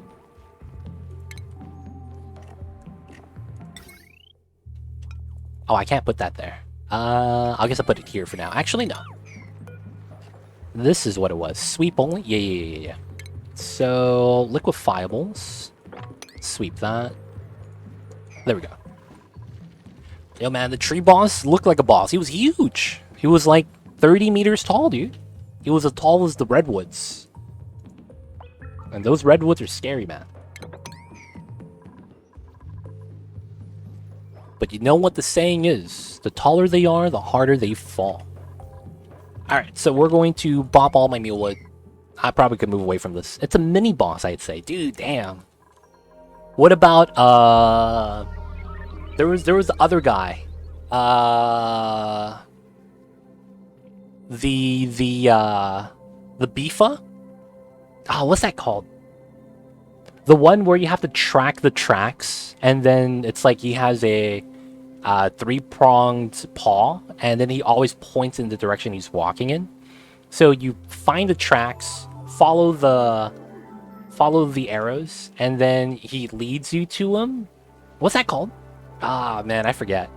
Oh, I can't put that there. I guess I'll put it here for now. Actually, no. This is what it was. Sweep only? Yeah. So, liquefiables. Sweep that. There we go. Yo, man, the tree boss looked like a boss. He was huge. He was like 30 meters tall, dude. He was as tall as the redwoods. And those redwoods are scary, man. But you know what the saying is? The taller they are, the harder they fall. Alright, so we're going to bop all my mealwood. I probably could move away from this. It's a mini boss, I'd say. Dude, damn. What about there was the other guy. The Bifa? Oh, what's that called? The one where you have to track the tracks, and then it's like he has a three-pronged paw, and then he always points in the direction he's walking in. So you find the tracks, follow the arrows, and then he leads you to him. What's that called? Ah, man, I forget.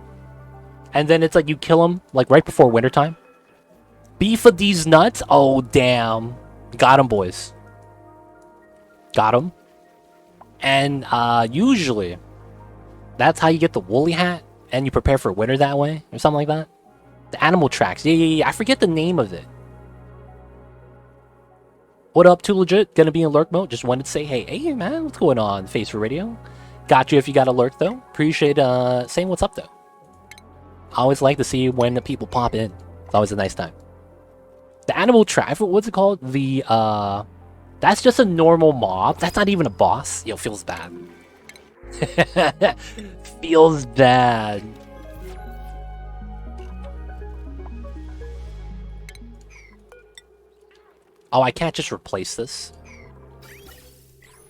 And then it's like you kill him like right before wintertime. Beef of these nuts? Oh, damn. Got him, boys. Got him. And usually, that's how you get the woolly hat, and you prepare for winter that way, or something like that. The animal tracks. Yeah. I forget the name of it. What up, Too Legit? Gonna be in lurk mode. Just wanted to say, hey, man, what's going on? Face for Radio. Got you if you got a lurk, though. Appreciate saying what's up, though. I always like to see when the people pop in. It's always a nice time. The animal track, what's it called? The, that's just a normal mob. That's not even a boss. Yo, feels bad. Feels bad. Oh, I can't just replace this.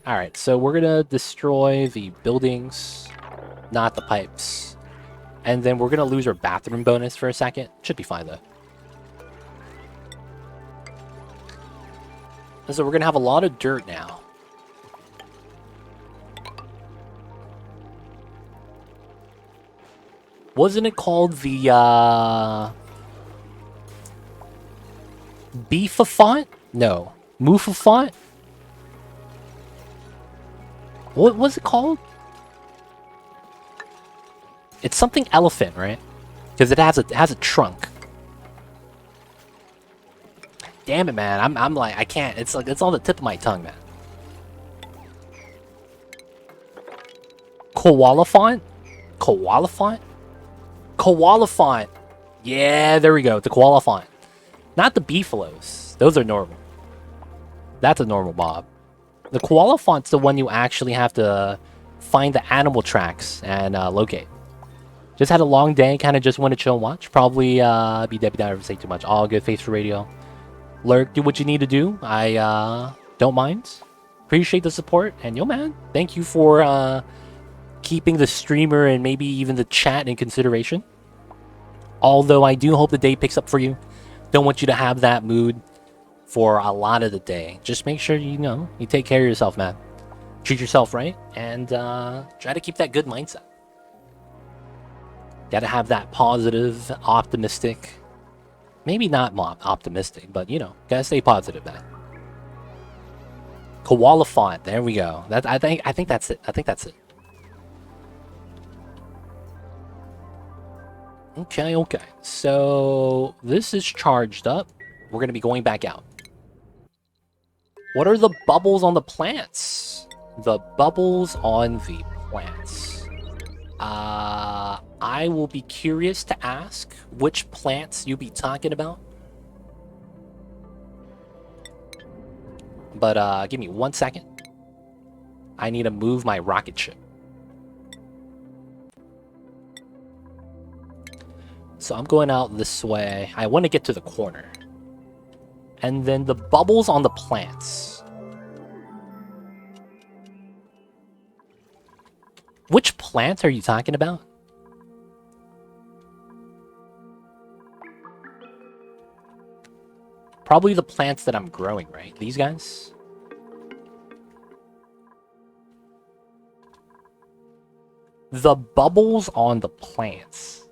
Alright, so we're gonna destroy the buildings, not the pipes. And then we're gonna lose our bathroom bonus for a second. Should be fine, though. And so we're gonna have a lot of dirt now. Wasn't it called the, Beefafont? No. Moofafont? What was it called? It's something elephant, right? Because it has a trunk. Damn it, man. I'm like, I can't. It's like, it's on the tip of my tongue, man. Koalafont? Koalafont? Koalafont. Yeah, there we go. The Koalafont. Not the Beefaloes. Those are normal. That's a normal mob. The Koalafont's the one you actually have to find the animal tracks and locate. Just had a long day, kind of just want to chill and watch. Probably be Debbie Downer if I say too much. All good, Face for Radio. Lurk, do what you need to do. I don't mind. Appreciate the support. And yo, man, thank you for keeping the streamer and maybe even the chat in consideration. Although I do hope the day picks up for you. Don't want you to have that mood for a lot of the day. Just make sure you take care of yourself, man. Treat yourself right, and try to keep that good mindset. Gotta have that positive, optimistic. Maybe not optimistic, but gotta stay positive, man. Koala font. There we go. I think that's it. Okay. So this is charged up. We're gonna be going back out. What are the bubbles on the plants? The bubbles on the plants. I will be curious to ask which plants you be talking about. But give me 1 second. I need to move my rocket ship. So I'm going out this way. I want to get to the corner. And then the bubbles on the plants. Which plants are you talking about? Probably the plants that I'm growing, right? These guys? The bubbles on the plants.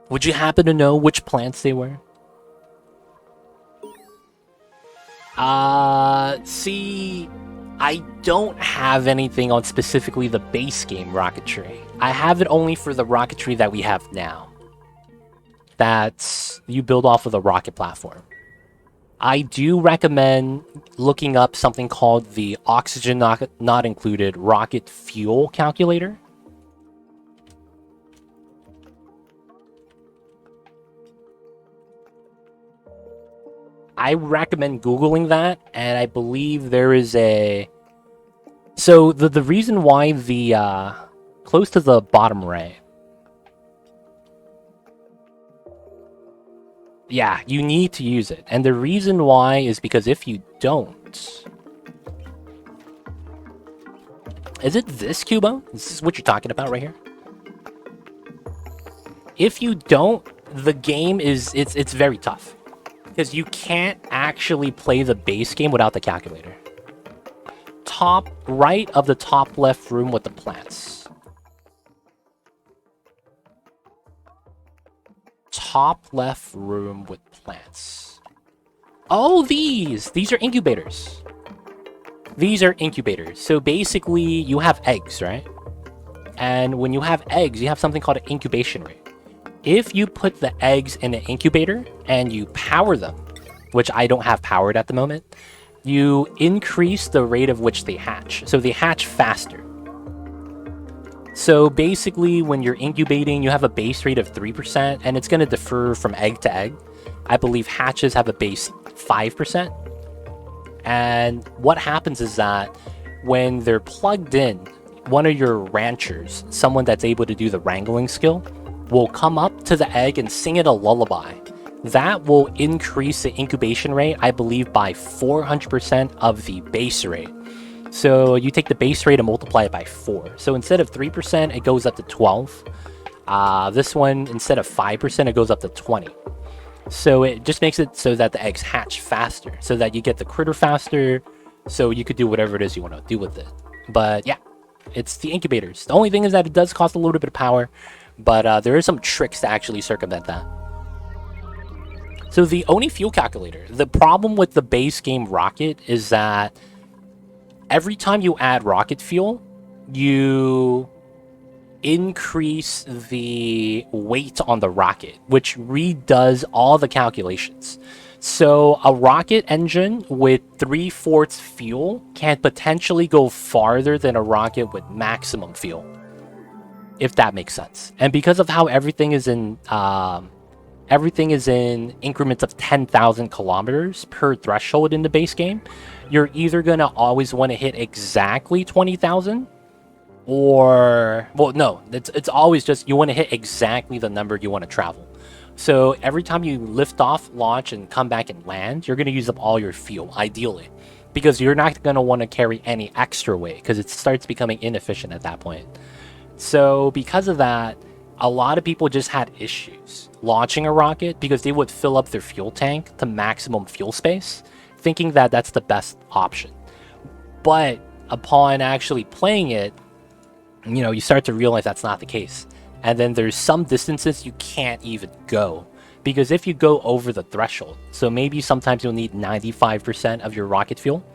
Would you happen to know which plants they were? See, I don't have anything on specifically the base game rocketry. I have it only for the rocketry that we have now. That's you build off of the rocket platform. I do recommend looking up something called the oxygen not included rocket fuel calculator. I recommend Googling that, and I believe there is a... So the reason why the close to the bottom right, yeah, you need to use it, and the reason why is because if you don't, is it this Cubone? This is what you're talking about right here. If you don't, the game is it's very tough because you can't actually play the base game without the calculator. Top right of the top left room with the plants. Top left room with plants. Oh, these are incubators. These are incubators. So basically, you have eggs, right? And when you have eggs, you have something called an incubation rate. If you put the eggs in an incubator and you power them, which I don't have powered at the moment, you increase the rate of which they hatch. So they hatch faster. So basically, when you're incubating, you have a base rate of 3%, and it's going to differ from egg to egg. I believe hatches have a base 5%. And what happens is that when they're plugged in, one of your ranchers, someone that's able to do the wrangling skill, will come up to the egg and sing it a lullaby. That will increase the incubation rate, I believe, by 400% of the base rate. So you take the base rate and multiply it by 4. So instead of 3%, it goes up to 12. This one, instead of 5%, it goes up to 20. So it just makes it so that the eggs hatch faster, so that you get the critter faster, so you could do whatever it is you want to do with it. But yeah, it's the incubators. The only thing is that it does cost a little bit of power, but there are some tricks to actually circumvent that. So the Oni fuel calculator, the problem with the base game rocket is that every time you add rocket fuel, you increase the weight on the rocket, which redoes all the calculations. So a rocket engine with 3/4 fuel can potentially go farther than a rocket with maximum fuel, if that makes sense. And because of how everything is in increments of 10,000 kilometers per threshold in the base game, you're either gonna always want to hit exactly 20,000, or, well, no, it's always just you want to hit exactly the number you want to travel. So every time you lift off, launch, and come back and land, you're going to use up all your fuel, ideally, because you're not going to want to carry any extra weight because it starts becoming inefficient at that point. So because of that, a lot of people just had issues launching a rocket because they would fill up their fuel tank to maximum fuel space, thinking that that's the best option. But upon actually playing it, you know, you start to realize that's not the case. And then there's some distances you can't even go, because if you go over the threshold, so maybe sometimes you'll need 95% of your rocket fuel,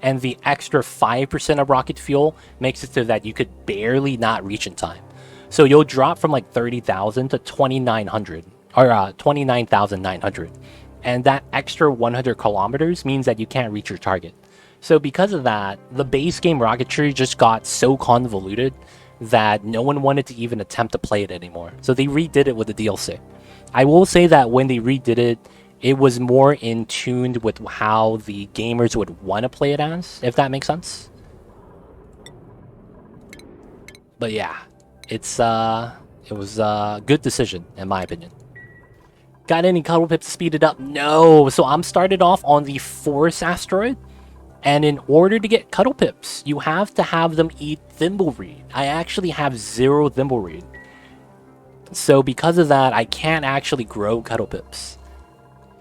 and the extra 5% of rocket fuel makes it so that you could barely not reach in time. So you'll drop from like 30,000 to 2,900, or 29,900. And that extra 100 kilometers means that you can't reach your target. So because of that, the base game rocketry just got so convoluted that no one wanted to even attempt to play it anymore. So they redid it with the DLC. I will say that when they redid it, it was more in tune with how the gamers would want to play it as, if that makes sense. But yeah, it was a good decision in my opinion. Got any cuddle pips to speed it up? No. So I'm started off on the Forest asteroid. And in order to get cuddle pips, you have to have them eat thimbleweed. I actually have 0 thimbleweed. So because of that, I can't actually grow cuddle pips.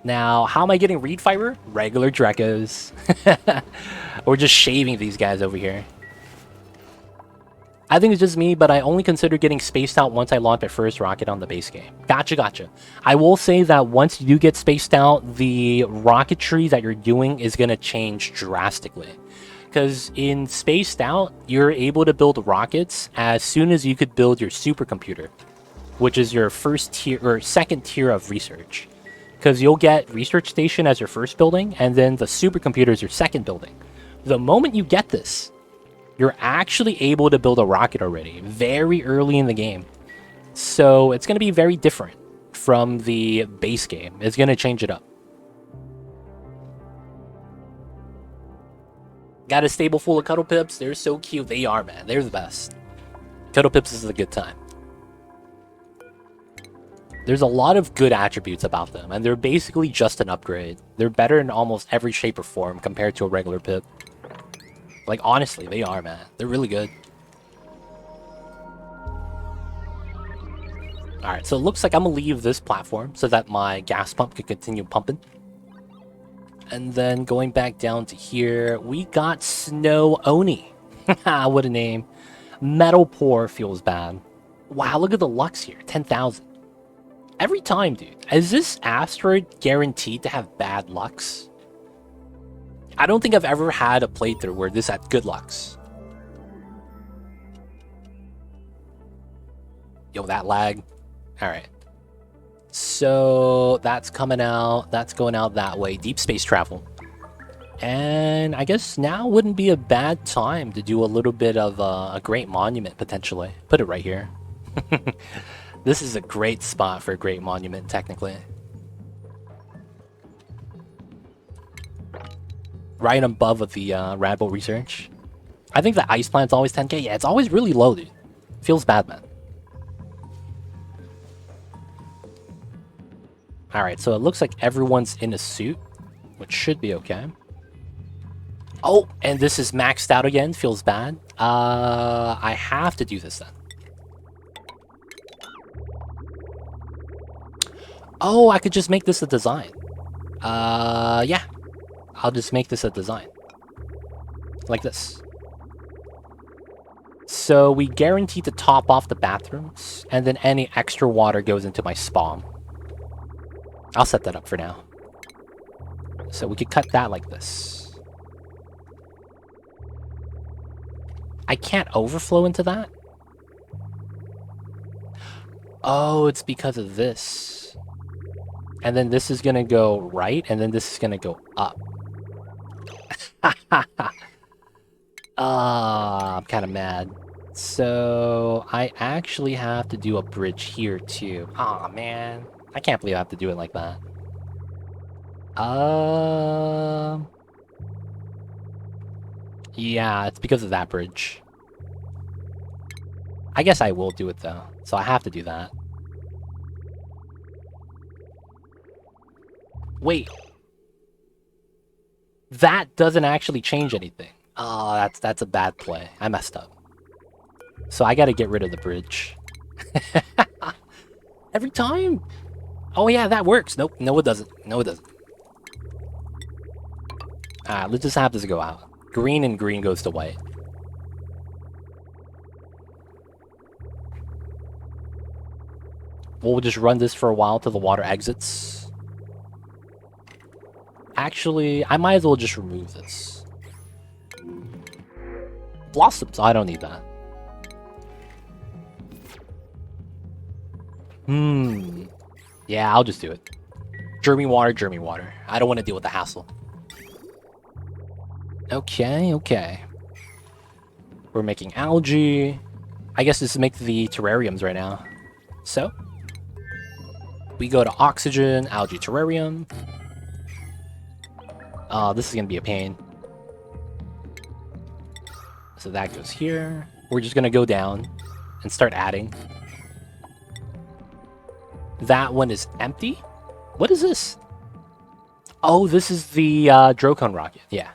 Now, how am I getting reed fiber? Regular Drekos. We're just shaving these guys over here. I think it's just me, but I only consider getting spaced out once I launch my first rocket on the base game. Gotcha. I will say that once you do get spaced out, the rocketry that you're doing is going to change drastically. Because in spaced out, you're able to build rockets as soon as you could build your supercomputer, which is your first tier or second tier of research. Because you'll get research station as your first building, and then the supercomputer is your second building. The moment you get this, you're actually able to build a rocket already, very early in the game. So it's going to be very different from the base game. It's going to change it up. Got a stable full of Cuddle Pips. They're so cute. They are, man. They're the best. Cuddle Pips is a good time. There's a lot of good attributes about them, and they're basically just an upgrade. They're better in almost every shape or form compared to a regular Pip. Like, honestly, they are, man. They're really good. Alright, so it looks like I'm gonna leave this platform so that my gas pump can continue pumping. And then going back down to here, we got Snow Oni. What a name. Metal Pour feels bad. Wow, look at the Lux here. 10,000. Every time, dude. Is this asteroid guaranteed to have bad Lux? I don't think I've ever had a playthrough where this had good Lux. Yo, that lag. Alright. So, that's coming out. That's going out that way. Deep space travel. And I guess now wouldn't be a bad time to do a little bit of a great monument, potentially. Put it right here. This is a great spot for a great monument, technically. Right above with the Radbolt research. I think the ice plant's always 10k. Yeah, it's always really low, dude. Feels bad, man. Alright, so it looks like everyone's in a suit, which should be okay. Oh, and this is maxed out again. Feels bad. I have to do this then. Oh, I could just make this a design. Yeah. I'll just make this a design. Like this. So we guarantee to top off the bathrooms, and then any extra water goes into my spawn. I'll set that up for now. So we could cut that like this. I can't overflow into that? Oh, it's because of this. And then this is gonna go right, and then this is gonna go up. I'm kind of mad. So, I actually have to do a bridge here, too. Aw, man. I can't believe I have to do it like that. Yeah, it's because of that bridge. I guess I will do it, though. So I have to do that. Wait. That doesn't actually change anything. Oh, that's a bad play. I messed up. So I gotta get rid of the bridge. Every time? Oh yeah, that works. Nope, no it doesn't. No it doesn't. Alright, let's just have this go out. Green and green goes to white. We'll just run this for a while till the water exits. Actually, I might as well just remove this. Blossoms, I don't need that. Yeah, I'll just do it. Germy water. I don't want to deal with the hassle. Okay, okay. We're making algae. I guess this is make the terrariums right now. So, we go to oxygen, algae, terrarium. This is gonna be a pain. So that goes here. We're just gonna go down and start adding. That one is empty? What is this? Oh, this is the Drocon rocket. Yeah.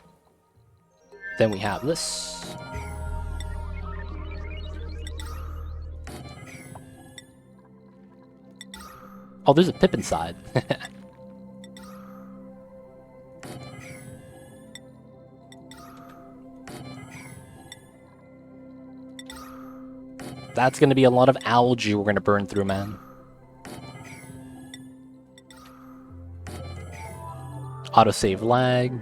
Then we have this. Oh, there's a pip inside. That's gonna be a lot of algae we're gonna burn through, man. Autosave lag.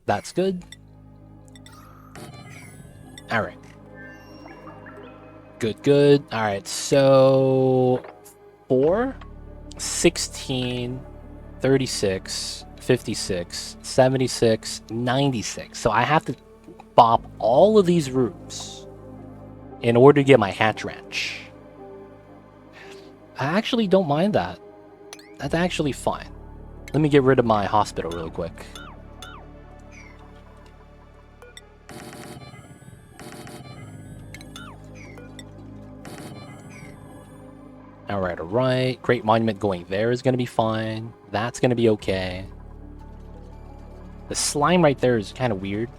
That's good. Alright. Good, good. Alright, so 4, 16, 36, 56, 76, 96. So I have to bop all of these rooms in order to get my hatch ranch. I actually don't mind that. That's actually fine. Let me get rid of my hospital real quick. Alright, alright. Great Monument going there is going to be fine. That's going to be okay. The slime right there is kind of weird,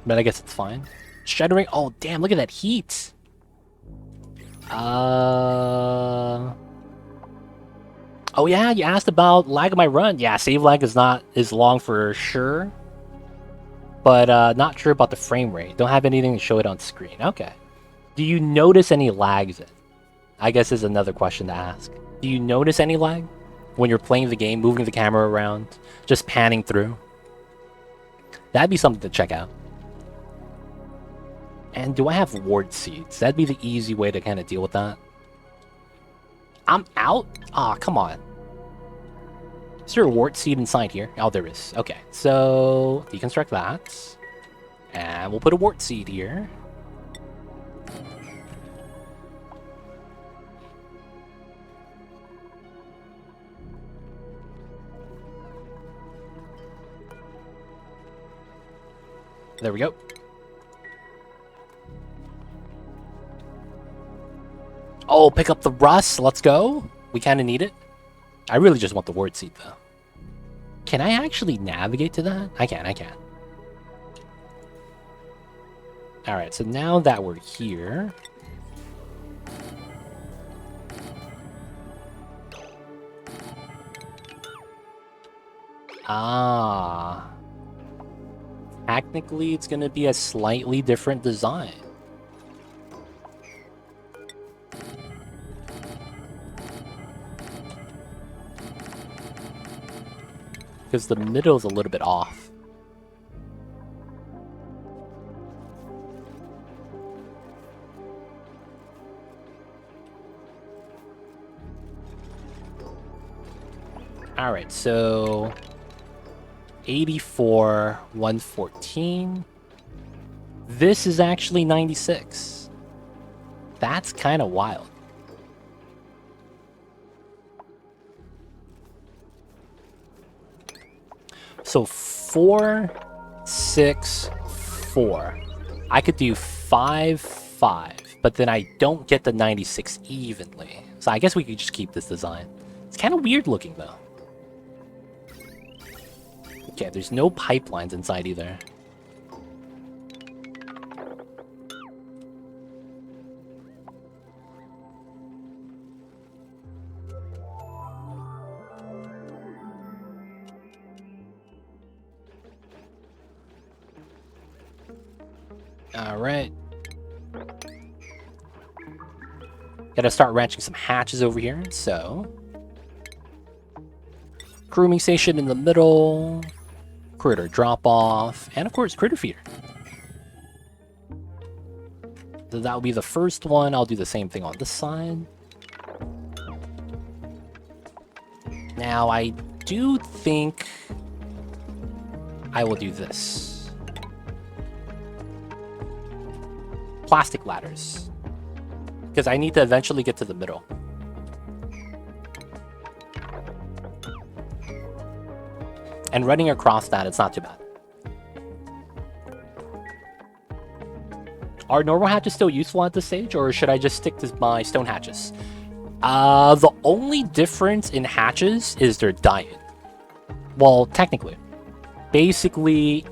but I guess it's fine. Shuddering. Oh, damn, look at that heat. Oh, yeah, you asked about lag of my run. Yeah, save lag is not as long for sure, but not sure about the frame rate. Don't have anything to show it on screen. Okay. Do you notice any lags? I guess is another question to ask. Do you notice any lag when you're playing the game, moving the camera around, just panning through? That'd be something to check out. And do I have ward seeds? That'd be the easy way to kind of deal with that. I'm out? Aw, come on. Is there a wart seed inside here? Oh, there is. Okay, so deconstruct that. And we'll put a wart seed here. There we go. Oh, pick up the rust. Let's go. We kind of need it. I really just want the ward seed, though. Can I actually navigate to that? I can. Alright, so now that we're here... Ah... Technically, it's going to be a slightly different design. Because the middle is a little bit off. Alright, so... 84, 114. This is actually 96. That's kind of wild. So 4, 6, 4. I could do 5, 5, but then I don't get the 96 evenly. So I guess we could just keep this design. It's kind of weird looking though. Okay, there's no pipelines inside either. Alright. Gotta start ranching some hatches over here, so... Grooming station in the middle... Critter drop-off, and of course, critter feeder. So that will be the first one. I'll do the same thing on this side. Now, I do think I will do this. Plastic ladders. Because I need to eventually get to the middle. And running across that, it's not too bad. Are normal hatches still useful at this stage, or should I just stick to my stone hatches? The only difference in hatches is their diet. Well, technically. Basically,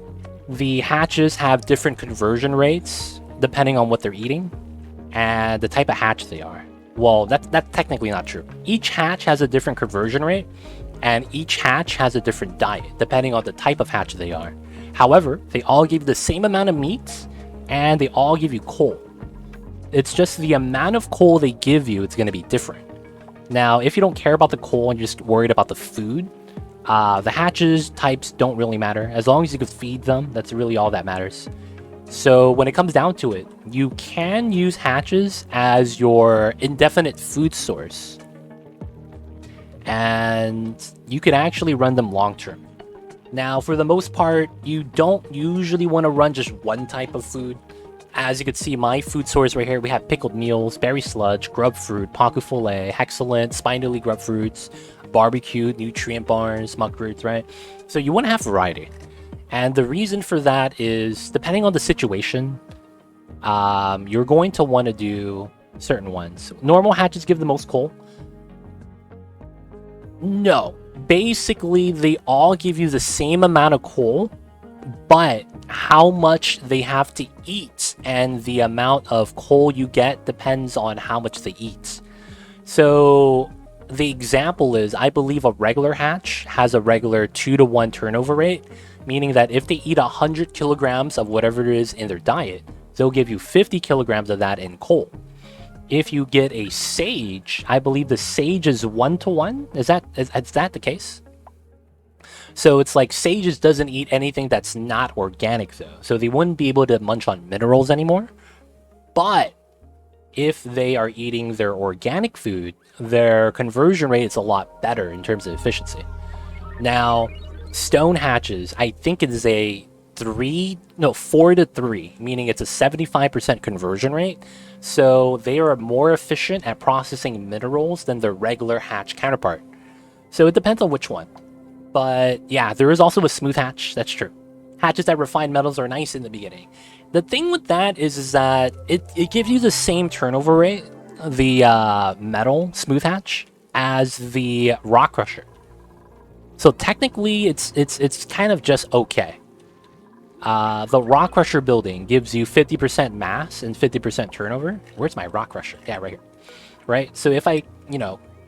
the hatches have different conversion rates depending on what they're eating and the type of hatch they are. Well, that's technically not true. Each hatch has a different conversion rate, and each hatch has a different diet, depending on the type of hatch they are. However, they all give you the same amount of meat, and they all give you coal. It's just the amount of coal they give you, it's going to be different. Now, if you don't care about the coal and you're just worried about the food, the hatches types don't really matter. As long as you can feed them, that's really all that matters. So when it comes down to it, you can use hatches as your indefinite food source. And you can actually run them long term. Now, for the most part, you don't usually want to run just one type of food. As you can see, my food source right here, we have pickled meals, berry sludge, grub fruit, paku fillet, hexalent, spinally grub fruits, barbecue, nutrient bars, muck roots, right? So you want to have variety. And the reason for that is, depending on the situation, you're going to want to do certain ones. Normal hatches give the most coal. No. Basically, they all give you the same amount of coal, but how much they have to eat and the amount of coal you get depends on how much they eat. So the example is, I believe a regular hatch has a regular 2-to-1 turnover rate, meaning that if they eat 100 kilograms of whatever it is in their diet, they'll give you 50 kilograms of that in coal. If you get a sage, I believe the sage is 1-to-1. Is that the case? So it's like sages doesn't eat anything that's not organic though. So they wouldn't be able to munch on minerals anymore. But if they are eating their organic food, their conversion rate is a lot better in terms of efficiency. Now, stone hatches, I think it is a 4-to-3, meaning it's a 75% conversion rate. So they are more efficient at processing minerals than their regular hatch counterpart. So it depends on which one. But yeah, there is also a smooth hatch. That's true. Hatches that refine metals are nice in the beginning. The thing with that is that it gives you the same turnover rate, the metal smooth hatch, as the rock crusher. So technically, it's kind of just okay. The rock crusher building gives you 50% mass and 50% turnover. Where's my rock crusher? Yeah, right here. Right. So if I,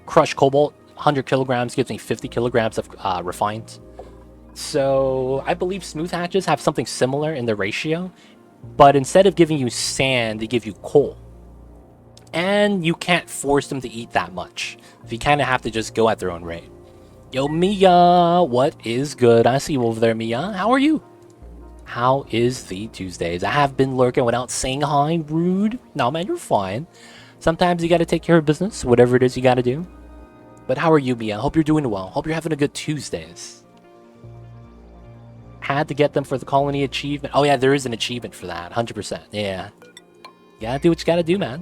crush cobalt, 100 kilograms gives me 50 kilograms of refined. So I believe smooth hatches have something similar in the ratio, but instead of giving you sand, they give you coal. And you can't force them to eat that much. You kind of have to just go at their own rate. Yo, Mia, what is good? I see you over there, Mia. How are you? How is the Tuesdays? I have been lurking without saying hi, rude. No, man, you're fine. Sometimes you gotta take care of business, whatever it is you gotta do. But how are you, Mia? Hope you're doing well. Hope you're having a good Tuesdays. Had to get them for the colony achievement. Oh yeah, there is an achievement for that, 100%. Yeah. You gotta do what you gotta do, man.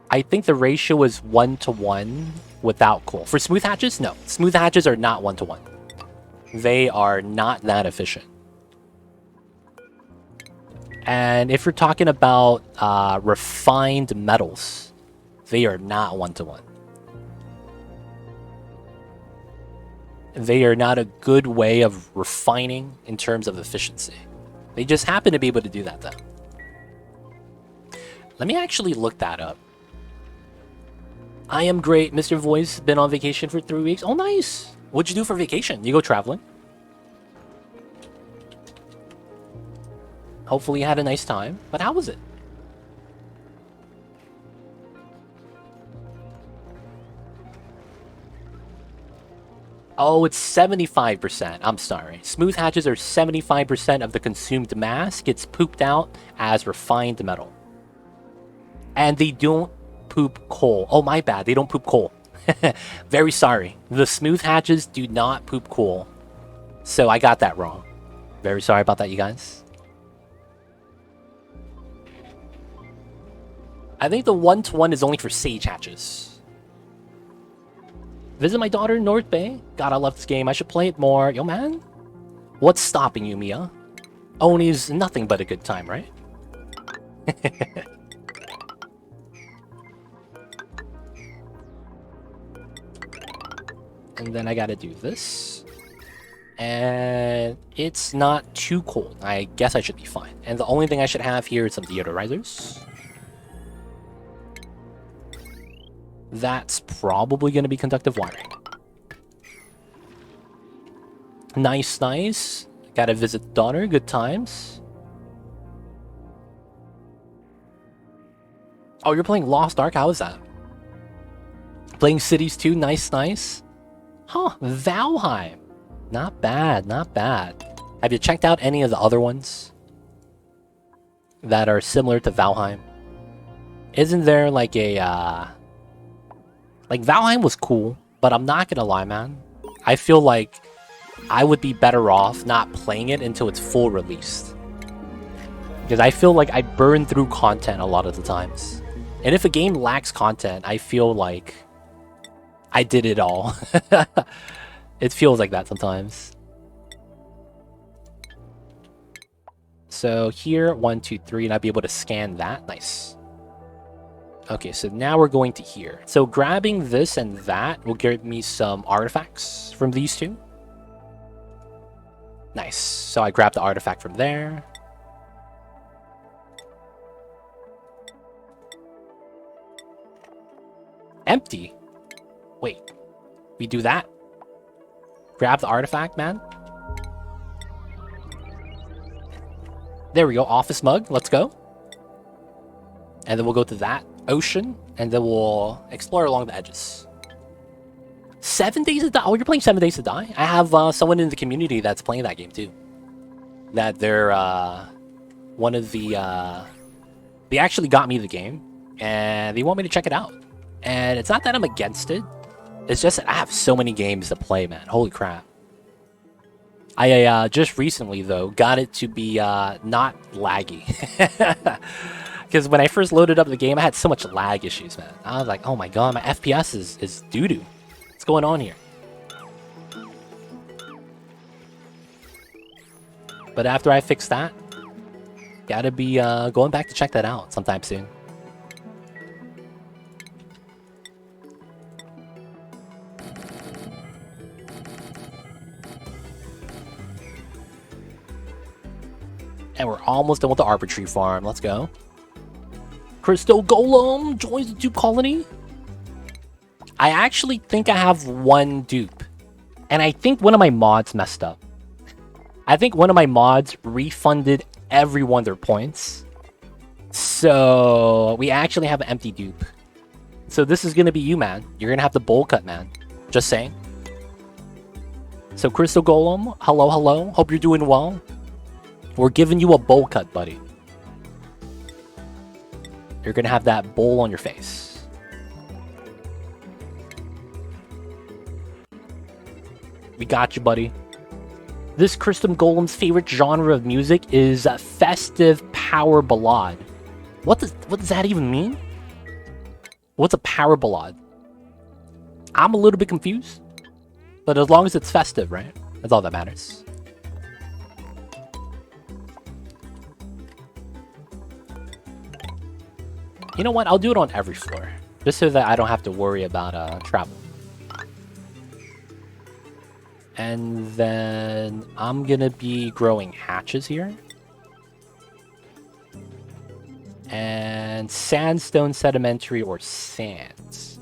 I think the ratio is 1-to-1 without coal. For smooth hatches, no. Smooth hatches are not 1-to-1. They are not that efficient. And if you're talking about refined metals, they are not 1-to-1. They are not a good way of refining in terms of efficiency. They just happen to be able to do that, though. Let me actually look that up. I am great. Mr. Voice, been on vacation for 3 weeks. Oh, nice. What'd you do for vacation? You go traveling? Hopefully you had a nice time. But how was it? Oh, it's 75%. I'm sorry. Smooth hatches are 75% of the consumed mass gets pooped out as refined metal. And they don't poop coal. Oh, my bad. They don't poop coal. Very sorry. The smooth hatches do not poop coal. So I got that wrong. Very sorry about that, you guys. I think the 1-to-1 is only for sage hatches. Visit my daughter in North Bay. God, I love this game. I should play it more. Yo, man. What's stopping you, Mia? Oni is nothing but a good time, right? And then I gotta do this. And it's not too cold. I guess I should be fine. And the only thing I should have here is some deodorizers. That's probably going to be conductive wiring. Nice, nice. Gotta visit the daughter. Good times. Oh, you're playing Lost Ark? How is that? Playing Cities 2? Nice, nice. Huh, Valheim. Not bad, not bad. Have you checked out any of the other ones that are similar to Valheim? Isn't there like a, Like, Valheim was cool, but I'm not gonna lie, man. I feel like I would be better off not playing it until it's full released. Because I feel like I burn through content a lot of the times. And if a game lacks content, I feel like I did it all. It feels like that sometimes. So here, 1, 2, 3, and I'd be able to scan that. Nice. Okay, so now we're going to here. So grabbing this and that will give me some artifacts from these two. Nice. So I grabbed the artifact from there. Empty. Wait. We do that? Grab the artifact, man. There we go. Office mug. Let's go. And then we'll go to that ocean. And then we'll explore along the edges. 7 Days to Die? Oh, you're playing 7 Days to Die? I have someone in the community that's playing that game too. That they're one of the... They actually got me the game. And they want me to check it out. And it's not that I'm against it. It's just that I have so many games to play, man. Holy crap. I just recently, though, got it to be not laggy. Because when I first loaded up the game, I had so much lag issues, man. I was like, oh my god, my FPS is doo-doo. What's going on here? But after I fix that, gotta be going back to check that out sometime soon. And we're almost done with the Arbor Tree Farm. Let's go. Crystal Golem joins the dupe colony. I actually think I have one dupe. And I think one of my mods messed up. I think one of my mods refunded everyone their points. So we actually have an empty dupe. So this is going to be you, man. You're going to have the bowl cut, man. Just saying. So Crystal Golem, hello, hello. Hope you're doing well. We're giving you a bowl cut, buddy. You're gonna have that bowl on your face. We got you, buddy. This Crystal Golem's favorite genre of music is festive power ballad. What does that even mean? What's a power ballad? I'm a little bit confused. But as long as it's festive, right? That's all that matters. You know what? I'll do it on every floor. Just so that I don't have to worry about travel. And then I'm gonna be growing hatches here. And sandstone, sedimentary, or sands.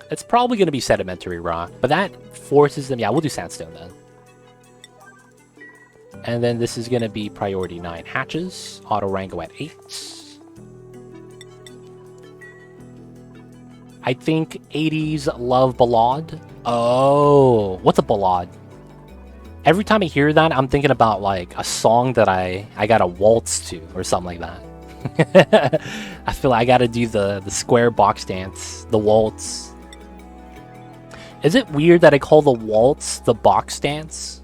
It's probably gonna be sedimentary rock, but that forces them. Yeah, we'll do sandstone then. And then this is going to be priority 9 hatches. Auto Rango at 8. I think 80s love ballad. Oh, what's a ballad? Every time I hear that, I'm thinking about like a song that I got to waltz to or something like that. I feel like I got to do the square box dance, the waltz. Is it weird that I call the waltz the box dance?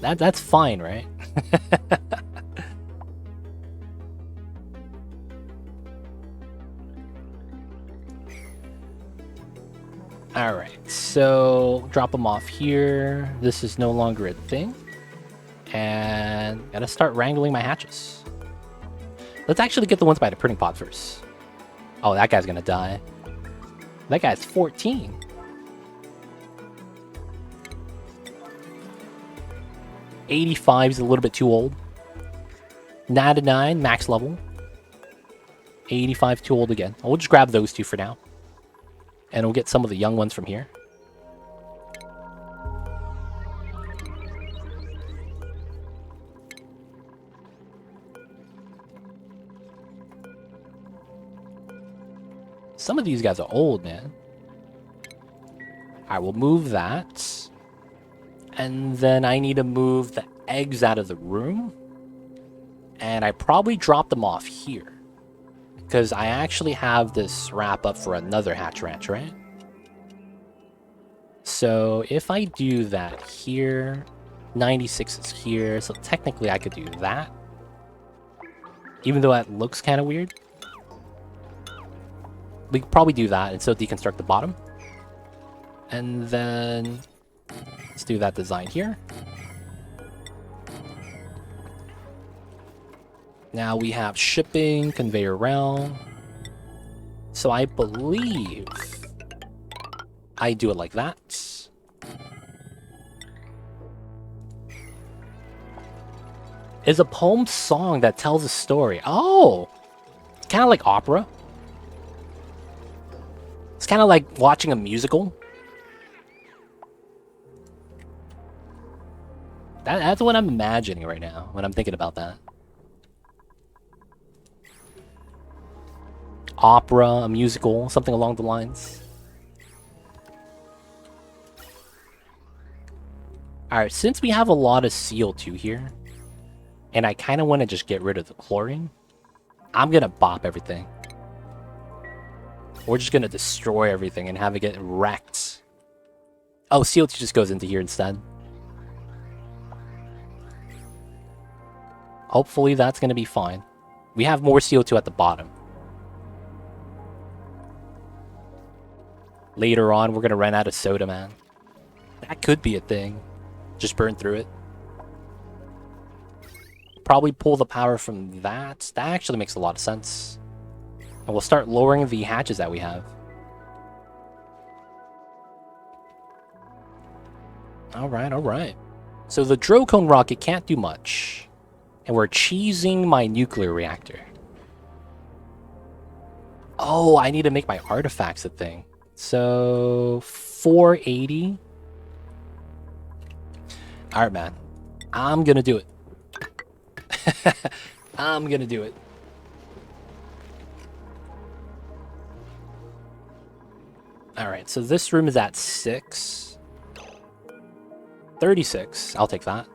That's fine, right? Alright, so drop them off here. This is no longer a thing. And gotta start wrangling my hatches. Let's actually get the ones by the printing pod first. Oh, that guy's gonna die. That guy's 14. $85 is a little bit too old. 99, max level. 85, too old again. We'll just grab those two for now. And we'll get some of the young ones from here. Some of these guys are old, man. Alright, we'll move that. And then I need to move the eggs out of the room. And I probably drop them off here. Because I actually have this wrap up for another hatch ranch, right? So if I do that here, 96 is here, so technically I could do that. Even though that looks kind of weird. We could probably do that and so deconstruct the bottom. And then let's do that design here. Now we have shipping, conveyor rail. So I believe I do it like that. It's a poem song that tells a story. Oh! It's kind of like opera. It's kind of like watching a musical. That's what I'm imagining right now when I'm thinking about that. Opera, a musical, something along the lines. Alright, since we have a lot of CO2 here, and I kind of want to just get rid of the chlorine, I'm going to bop everything. We're just going to destroy everything and have it get wrecked. Oh, CO2 just goes into here instead. Hopefully that's going to be fine. We have more CO2 at the bottom. Later on, we're going to run out of soda, man. That could be a thing. Just burn through it. Probably pull the power from that. That actually makes a lot of sense. And we'll start lowering the hatches that we have. Alright, alright. So the Drocone rocket can't do much. And we're cheesing my nuclear reactor. Oh, I need to make my artifacts a thing. So 480. Alright, man. I'm gonna do it. I'm gonna do it. Alright, so this room is at 6. 36. I'll take that.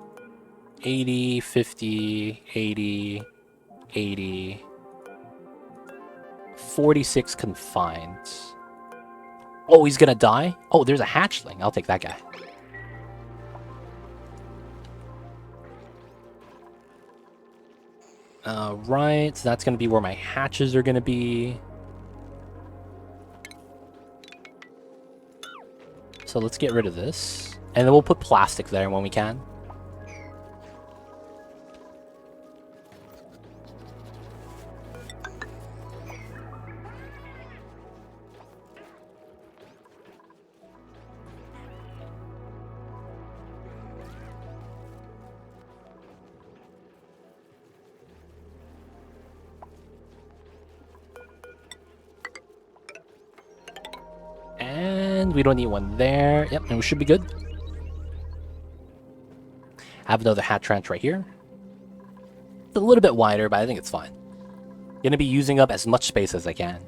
80, 50, 80, 80. 46 confined. Oh, he's gonna die? Oh, there's a hatchling. I'll take that guy. Right, so that's gonna be where my hatches are gonna be. So let's get rid of this. And then we'll put plastic there when we can. And we don't need one there. Yep, and we should be good. I have another hat trench right here. It's a little bit wider, but I think it's fine. Gonna be using up as much space as I can.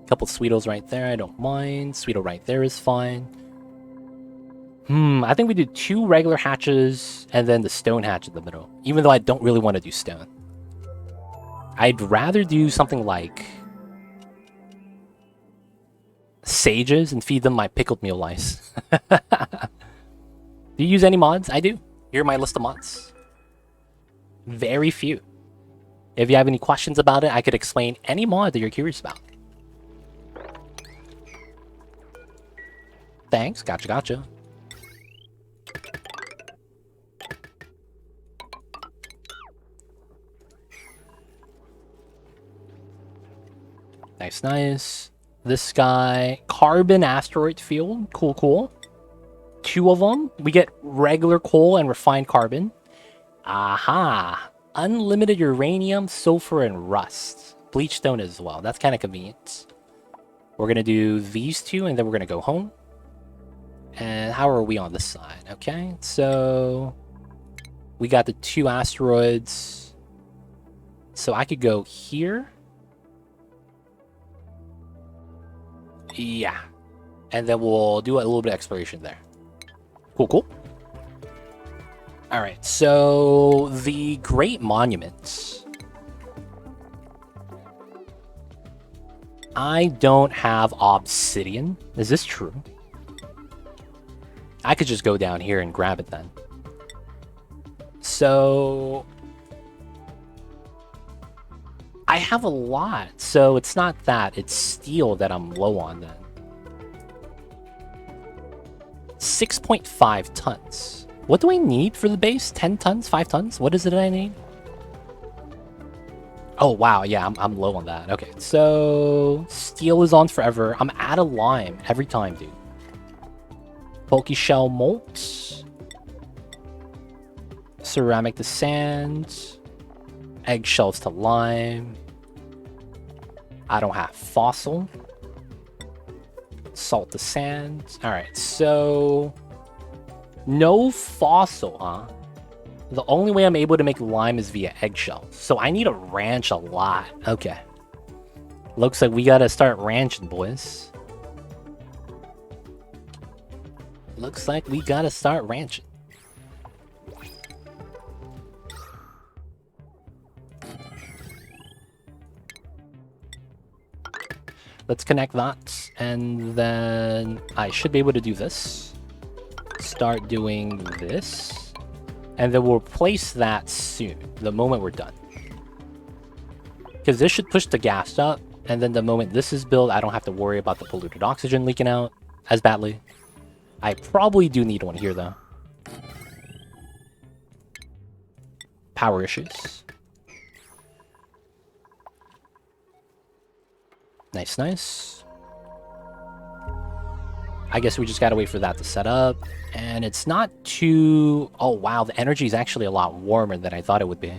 Couple Sweetos right there, I don't mind. Sweeto right there is fine. I think we do 2 regular hatches and then the stone hatch in the middle. Even though I don't really want to do stone. I'd rather do something like sages and feed them my pickled meal lice. Do you use any mods? I do. Here are my list of mods. Very few. If you have any questions about it, I could explain any mod that you're curious about. Thanks. Gotcha, gotcha. Nice, nice. This guy, carbon asteroid field. Cool, cool. 2 of them. We get regular coal and refined carbon. Aha. Unlimited uranium, sulfur, and rust. Bleach stone as well. That's kind of convenient. We're going to do these 2, and then we're going to go home. And how are we on this side? Okay, so we got the 2 asteroids. So I could go here. Yeah. And then we'll do a little bit of exploration there. Cool, cool. Alright, so the Great Monument. I don't have obsidian. Is this true? I could just go down here and grab it then. So I have a lot, so it's not that. It's steel that I'm low on then. 6.5 tons. What do I need for the base? 10 tons? 5 tons? What is it that I need? Oh, wow. Yeah, I'm low on that. Okay, so steel is on forever. I'm out of lime every time, dude. Bulky shell molt. Ceramic to sand. Eggshells to lime. I don't have fossil. Salt to sand. Alright, so no fossil, huh? The only way I'm able to make lime is via eggshells. So I need to ranch a lot. Okay. Looks like we gotta start ranching, boys. Looks like we gotta start ranching. Let's connect that, and then I should be able to do this. Start doing this, and then we'll replace that soon, the moment we're done. Because this should push the gas up, and then the moment this is built, I don't have to worry about the polluted oxygen leaking out as badly. I probably do need one here, though. Power issues. Nice, nice. I guess we just gotta wait for that to set up. And it's not too... Oh, wow, the energy is actually a lot warmer than I thought it would be.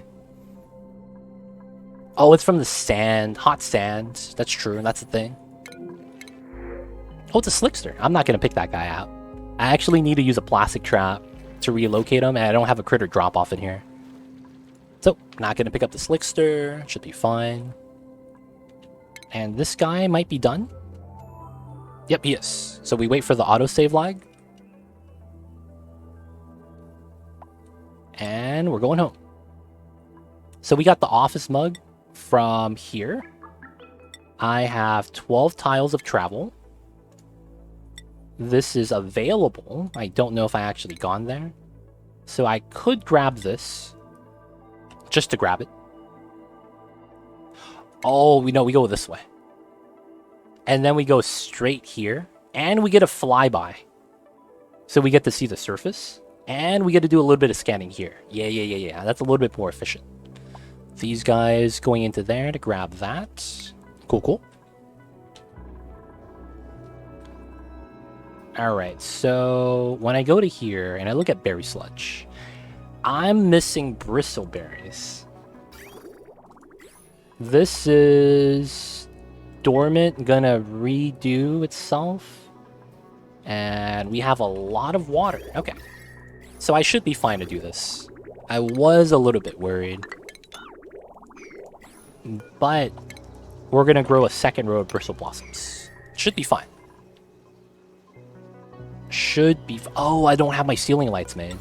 Oh, it's from the sand. Hot sand. That's true, that's the thing. Oh, it's a slickster. I'm not gonna pick that guy out. I actually need to use a plastic trap to relocate him, and I don't have a critter drop off in here. So, not gonna pick up the slickster. Should be fine. And this guy might be done. Yep, he is. So we wait for the autosave lag. And we're going home. So we got the office mug from here. I have 12 tiles of travel. This is available. I don't know if I actually gone there. So I could grab this. Just to grab it. Oh, we go this way. And then we go straight here. And we get a flyby. So we get to see the surface. And we get to do a little bit of scanning here. Yeah. That's a little bit more efficient. These guys going into there to grab that. Cool. Alright, so when I go to here and I look at berry sludge, I'm missing bristleberries. This is dormant, gonna redo itself. And we have a lot of water. Okay. So I should be fine to do this. I was a little bit worried. But we're gonna grow a second row of bristle blossoms. Should be fine. Oh, I don't have my ceiling lights made.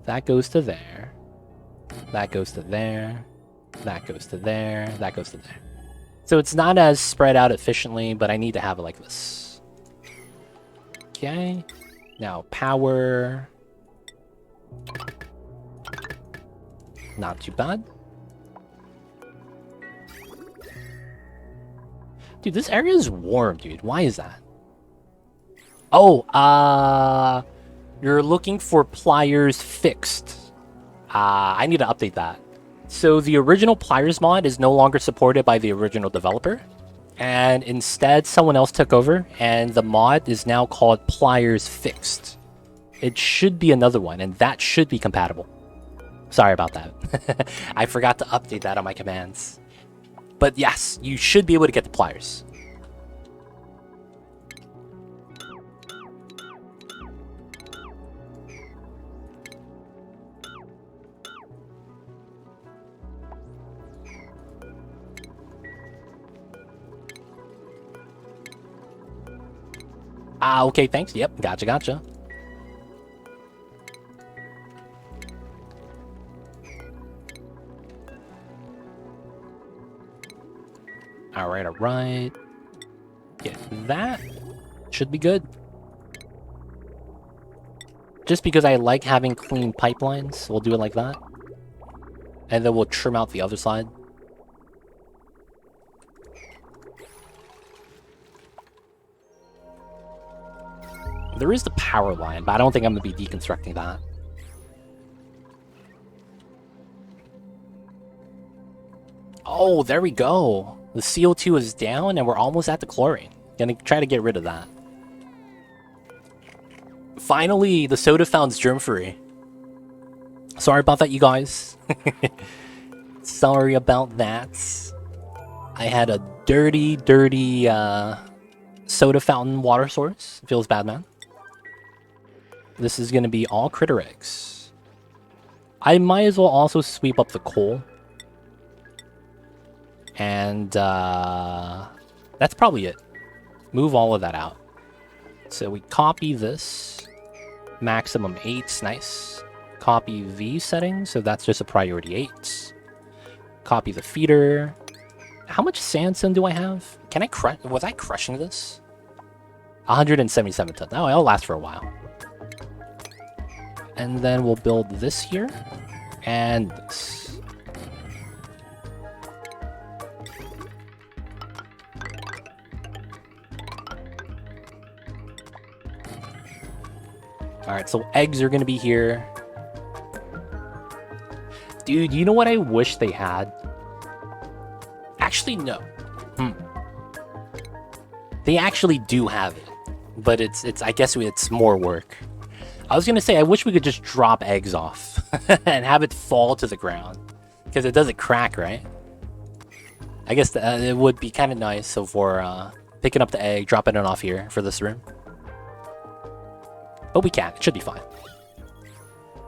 That goes to there. That goes to there. That goes to there. That goes to there. So it's not as spread out efficiently, but I need to have it like this. Okay. Now power. Not too bad. Dude, this area is warm, dude. Why is that? Oh, you're looking for pliers fixed. I need to update that. So the original pliers mod is no longer supported by the original developer. And instead, someone else took over, and the mod is now called pliers fixed. It should be another one, and that should be compatible. Sorry about that. I forgot to update that on my commands. But yes, you should be able to get the pliers. Okay, thanks. Yep, gotcha. Alright. Get that. Should be good. Just because I like having clean pipelines, we'll do it like that. And then we'll trim out the other side. There is the power line, but I don't think I'm going to be deconstructing that. Oh, there we go. The CO2 is down and we're almost at the chlorine. Gonna try to get rid of that. Finally, the soda fountain's germ-free. Sorry about that, you guys. Sorry about that. I had a dirty soda fountain water source. Feels bad, man. This is gonna be all critter eggs. I might as well also sweep up the coal. And that's probably it. Move all of that out. So we copy this. Maximum 8's nice. Copy these settings, so that's just a priority 8. Copy the feeder. How much sandstone do I have? Can I crush? Was I crushing this? 177 tons. Oh, it'll last for a while. And then we'll build this here. And this. Alright, so eggs are going to be here. Dude, you know what I wish they had? Actually, no. They actually do have it. But it's I guess it's more work. I was going to say, I wish we could just drop eggs off. and have it fall to the ground. Because it doesn't crack, right? I guess it would be kind of nice so for picking up the egg, dropping it off here for this room. But we can. It should be fine.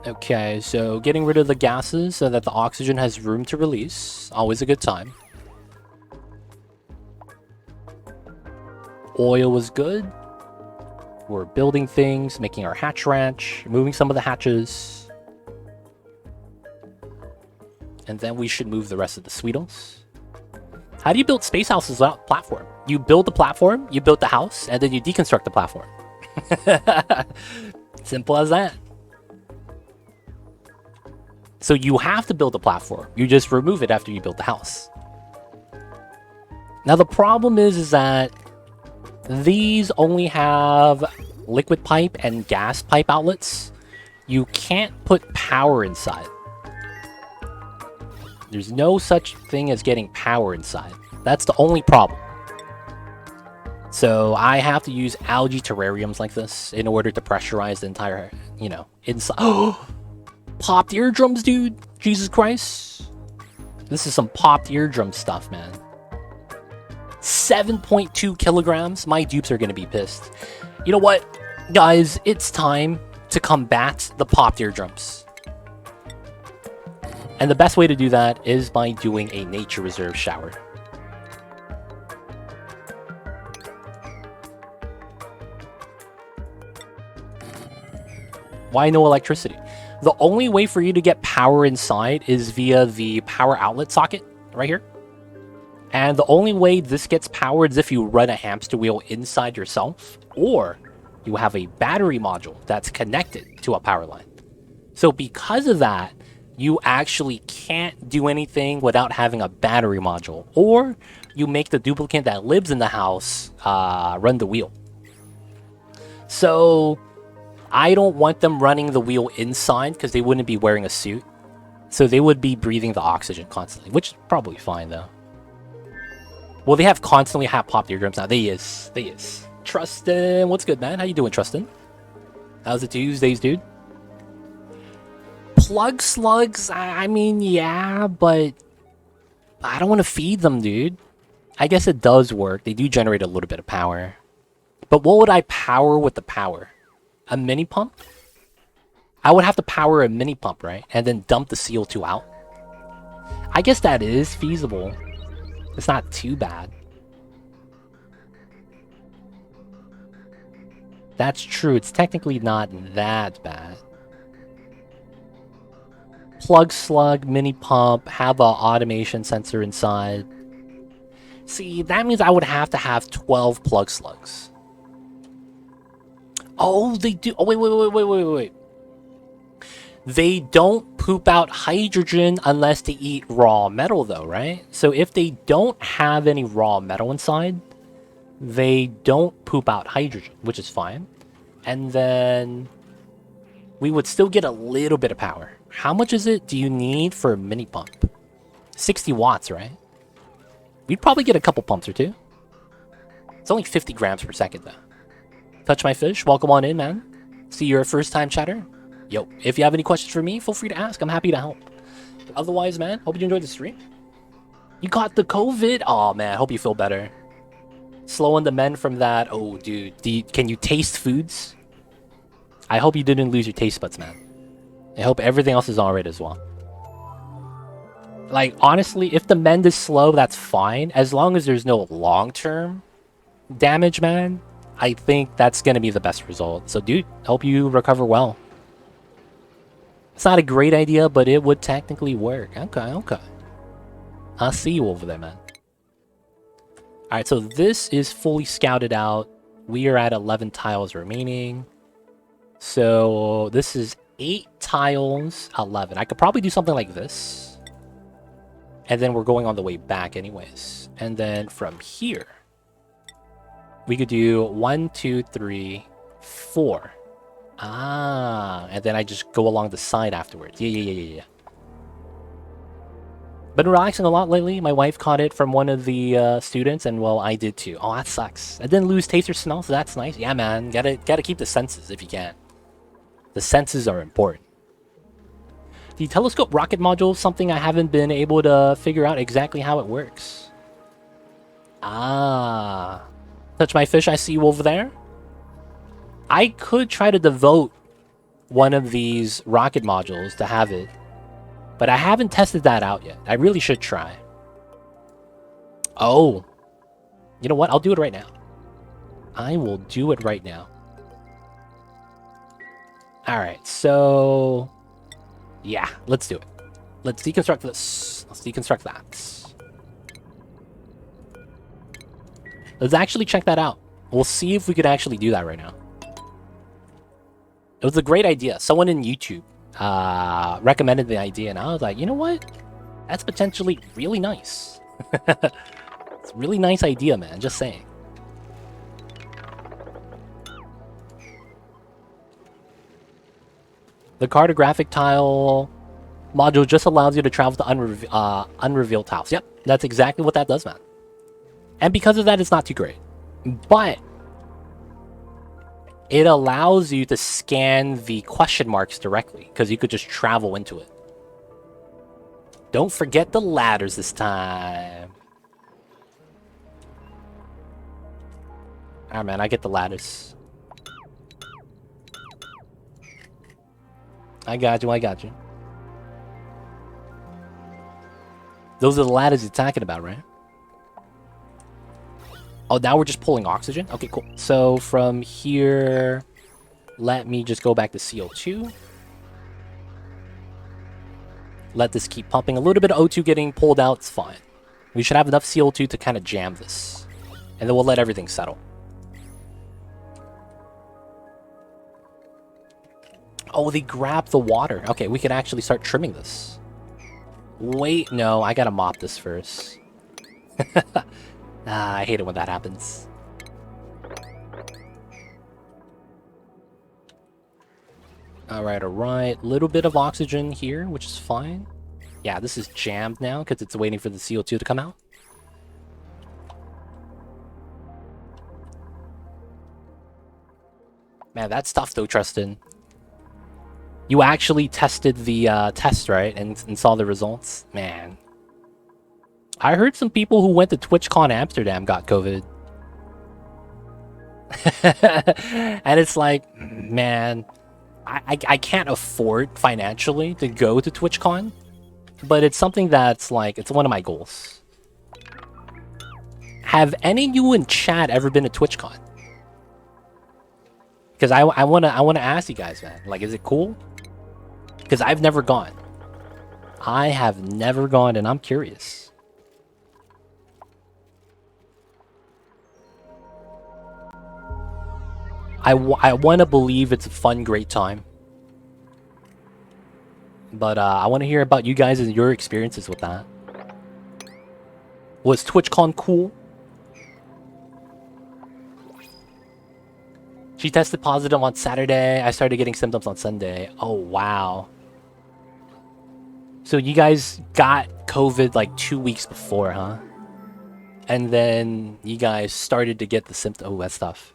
Okay, so getting rid of the gases so that the oxygen has room to release. Always a good time. Oil was good. We're building things, making our hatch ranch, moving some of the hatches. And then we should move the rest of the Sweetles. How do you build space houses without platform? You build the platform, you build the house, and then you deconstruct the platform. Simple as that. So you have to build a platform. You just remove it after you build the house. Now the problem is that these only have liquid pipe and gas pipe outlets. You can't put power inside. There's no such thing as getting power inside. That's the only problem. So I have to use algae terrariums like this in order to pressurize the entire, inside. Oh, popped eardrums, dude. Jesus Christ. This is some popped eardrum stuff, man. 7.2 kilograms. My dupes are going to be pissed. You know what, guys? It's time to combat the popped eardrums. And the best way to do that is by doing a nature reserve shower. Why no electricity? The only way for you to get power inside is via the power outlet socket right here. And the only way this gets powered is if you run a hamster wheel inside yourself, or you have a battery module that's connected to a power line. So because of that, you actually can't do anything without having a battery module, or you make the duplicant that lives in the house run the wheel. So I don't want them running the wheel inside because they wouldn't be wearing a suit. So they would be breathing the oxygen constantly, which is probably fine though. Well, they have constantly popped eardrums now. They is. Trustin, what's good, man? How you doing, Trustin? How's it Tuesdays, dude? Plug slugs? I mean, yeah, but I don't want to feed them, dude. I guess it does work. They do generate a little bit of power. But what would I power with the power? A mini pump? I would have to power a mini pump, right? And then dump the CO2 out. I guess that is feasible. It's not too bad. That's true. It's technically not that bad. Plug slug, mini pump, have an automation sensor inside. See, that means I would have to have 12 plug slugs. Oh, they do. Oh, wait. They don't poop out hydrogen unless they eat raw metal, though, right? So if they don't have any raw metal inside, they don't poop out hydrogen, which is fine. And then we would still get a little bit of power. How much is it do you need for a mini pump? 60 watts, right? We'd probably get a couple pumps or two. It's only 50 grams per second, though. Touch my fish. Welcome on in, man. See, you're a first-time chatter. Yo, if you have any questions for me, feel free to ask. I'm happy to help. But otherwise, man, hope you enjoyed the stream. You got the COVID? Oh, man, hope you feel better. Slowing the men from that. Oh, dude. Can you taste foods? I hope you didn't lose your taste buds, man. I hope everything else is alright as well. Like, honestly, if the mend is slow, that's fine. As long as there's no long-term damage, man, I think that's going to be the best result. So, dude, hope you recover well. It's not a great idea, but it would technically work. Okay. I'll see you over there, man. Alright, so this is fully scouted out. We are at 11 tiles remaining. So this is 8 tiles, 11. I could probably do something like this. And then we're going on the way back anyways. And then from here, we could do 1, 2, 3, 4. Ah, and then I just go along the side afterwards. Yeah. Been relaxing a lot lately. My wife caught it from one of the students, and well, I did too. Oh, that sucks. I didn't lose taste or smell, so that's nice. Yeah, man, gotta keep the senses if you can. The senses are important. The telescope rocket module is something I haven't been able to figure out exactly how it works. Ah, touch my fish. I see you over there. I could try to devote one of these rocket modules to have it, but I haven't tested that out yet. I really should try. Oh, you know what? I'll do it right now. I will do it right now. Alright, so... yeah, let's do it. Let's deconstruct this. Let's deconstruct that. Let's actually check that out. We'll see if we could actually do that right now. It was a great idea. Someone in YouTube recommended the idea, and I was like, you know what? That's potentially really nice. It's a really nice idea, man. Just saying. The cartographic tile module just allows you to travel to unrevealed tiles. Yep, that's exactly what that does, man. And because of that, it's not too great. But it allows you to scan the question marks directly, because you could just travel into it. Don't forget the ladders this time. Alright, man, I get the ladders. I got you. Those are the ladders you're talking about, right? Oh, now we're just pulling oxygen? Okay, cool. So from here, let me just go back to CO2. Let this keep pumping. A little bit of O2 getting pulled out, it's fine. We should have enough CO2 to kind of jam this. And then we'll let everything settle. Oh, they grab the water. Okay, we can actually start trimming this. Wait, no, I gotta mop this first. I hate it when that happens. Alright. Little bit of oxygen here, which is fine. Yeah, this is jammed now because it's waiting for the CO2 to come out. Man, that's tough though, Tristan. You actually tested the test, right? And saw the results? Man. I heard some people who went to TwitchCon Amsterdam got COVID. And it's like, man, I can't afford financially to go to TwitchCon. But it's something that's like, it's one of my goals. Have any of you in chat ever been to TwitchCon? Because I wanna ask you guys, man. Like, is it cool? Because I've never gone. I have never gone, and I'm curious. I want to believe it's a fun, great time. But I want to hear about you guys and your experiences with that. Was TwitchCon cool? She tested positive on Saturday. I started getting symptoms on Sunday. Oh, wow. So you guys got COVID like 2 weeks before, huh? And then you guys started to get the symptoms. Oh, that's tough.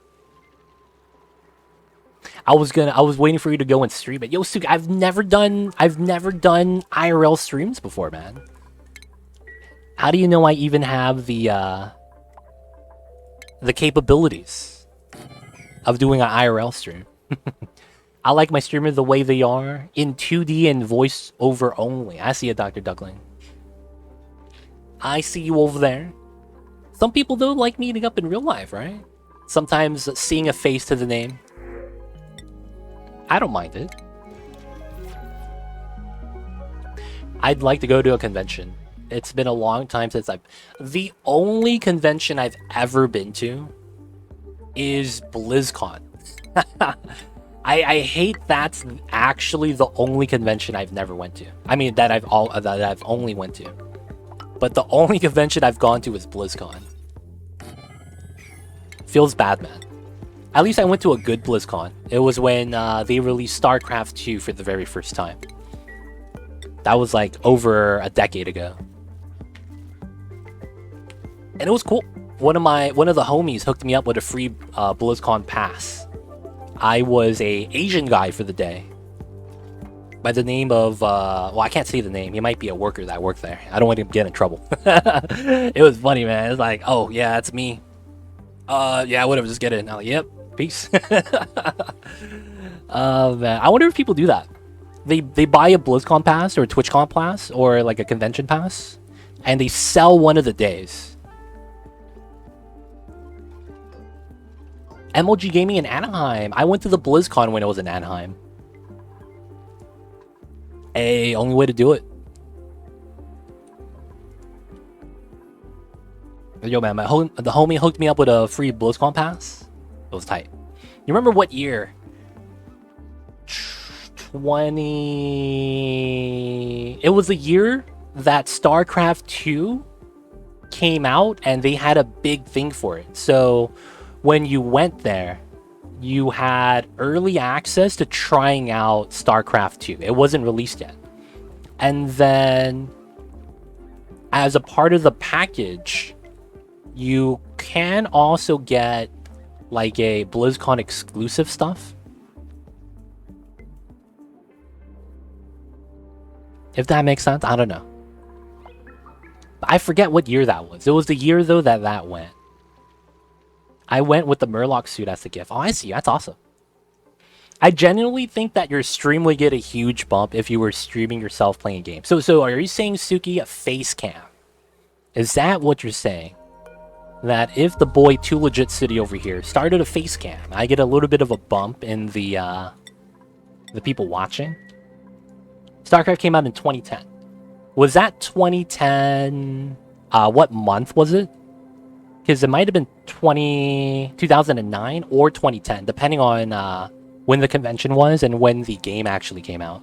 I was waiting for you to go and stream it. Yo, Suki, I've never done IRL streams before, man. How do you know I even have the capabilities of doing an IRL stream? I like my streamers the way they are, in 2D and voice over only. I see it, Dr. Duckling. I see you over there. Some people, though, like meeting up in real life, right? Sometimes seeing a face to the name. I don't mind it. I'd like to go to a convention. It's been a long time since I've... The only convention I've ever been to is BlizzCon. I hate that's actually the only convention I've never went to. I mean, that I've only went to. But the only convention I've gone to is BlizzCon. Feels bad, man. At least I went to a good BlizzCon. It was when they released StarCraft 2 for the very first time. That was like over a decade ago. And it was cool. One of the homies hooked me up with a free BlizzCon pass. I was a Asian guy for the day. By the name of, well, I can't say the name. He might be a worker that worked there. I don't want him to get in trouble. It was funny, man. It was like, oh, yeah, that's me. Yeah, whatever, just get in. I'm like, yep, peace. Man, I wonder if people do that. They buy a BlizzCon pass or a TwitchCon pass or like a convention pass, and they sell one of the days. MLG Gaming in Anaheim. I went to the BlizzCon when it was in Anaheim. Hey, only way to do it. Yo, man, the homie hooked me up with a free BlizzCon pass. It was tight. You remember what year? 20... It was the year that StarCraft 2 came out, and they had a big thing for it. So when you went there, you had early access to trying out StarCraft 2. It wasn't released yet. And then, as a part of the package, you can also get like a BlizzCon exclusive stuff. If that makes sense, I don't know. I forget what year that was. It was the year, though, that went. I went with the Murloc suit as a gift. Oh, I see. That's awesome. I genuinely think that your stream would get a huge bump if you were streaming yourself playing a game. So are you saying, Suki, a face cam? Is that what you're saying? That if the boy Too Legit City over here started a face cam, I get a little bit of a bump in the people watching? StarCraft came out in 2010. Was that 2010? What month was it? Because it might have been 2009 or 2010, depending on when the convention was and when the game actually came out.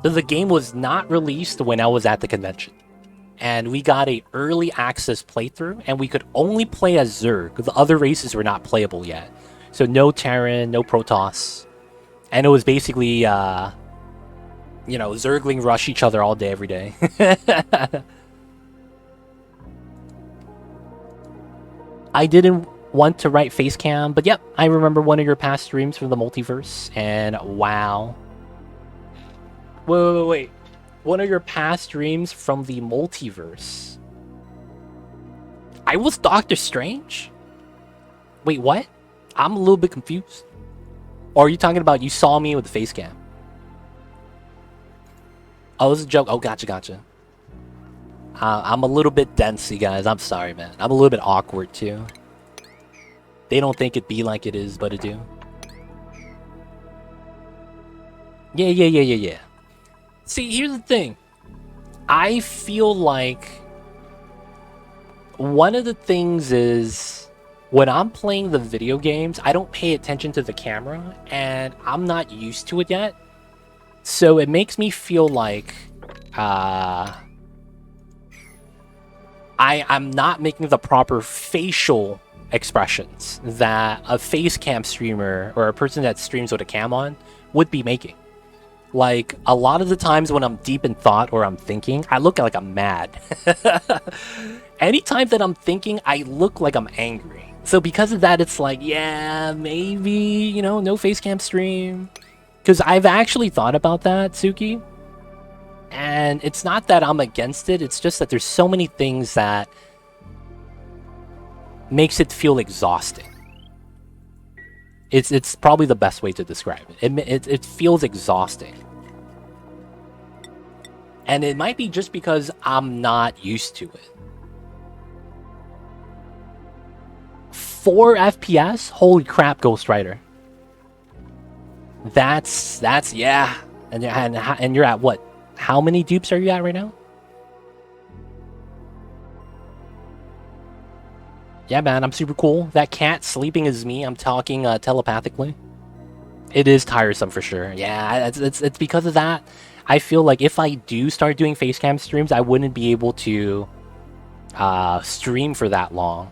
So the game was not released when I was at the convention. And we got a early access playthrough, and we could only play as Zerg. The other races were not playable yet. So no Terran, no Protoss. And it was basically, you know, Zergling rush each other all day, every day. I didn't want to write Facecam, but yep, I remember one of your past streams from the multiverse, and wow. Wait. One of your past streams from the multiverse. I was Doctor Strange? Wait, what? I'm a little bit confused. Or are you talking about you saw me with the Facecam? Oh, it was a joke. Oh, gotcha. I'm a little bit dense, you guys. I'm sorry, man. I'm a little bit awkward, too. They don't think it be like it is, but it do. Yeah. See, here's the thing. I feel like one of the things is when I'm playing the video games, I don't pay attention to the camera, and I'm not used to it yet. So it makes me feel like I'm not making the proper facial expressions that a face cam streamer or a person that streams with a cam on would be making. Like, a lot of the times when I'm deep in thought or I'm thinking, I look like I'm mad. Anytime that I'm thinking, I look like I'm angry. So because of that, it's like, yeah, maybe, you know, no face cam stream. Because I've actually thought about that, Suki. And it's not that I'm against it, it's just that there's so many things that makes it feel exhausting. It's probably the best way to describe it. It feels exhausting. And it might be just because I'm not used to it. 4 FPS? Holy crap, Ghost Rider. That's yeah. And you're at what? How many dupes are you at right now? Yeah, man, I'm super cool. That cat sleeping is me. I'm talking telepathically. It is tiresome for sure. Yeah, it's because of that. I feel like if I do start doing facecam streams, I wouldn't be able to stream for that long.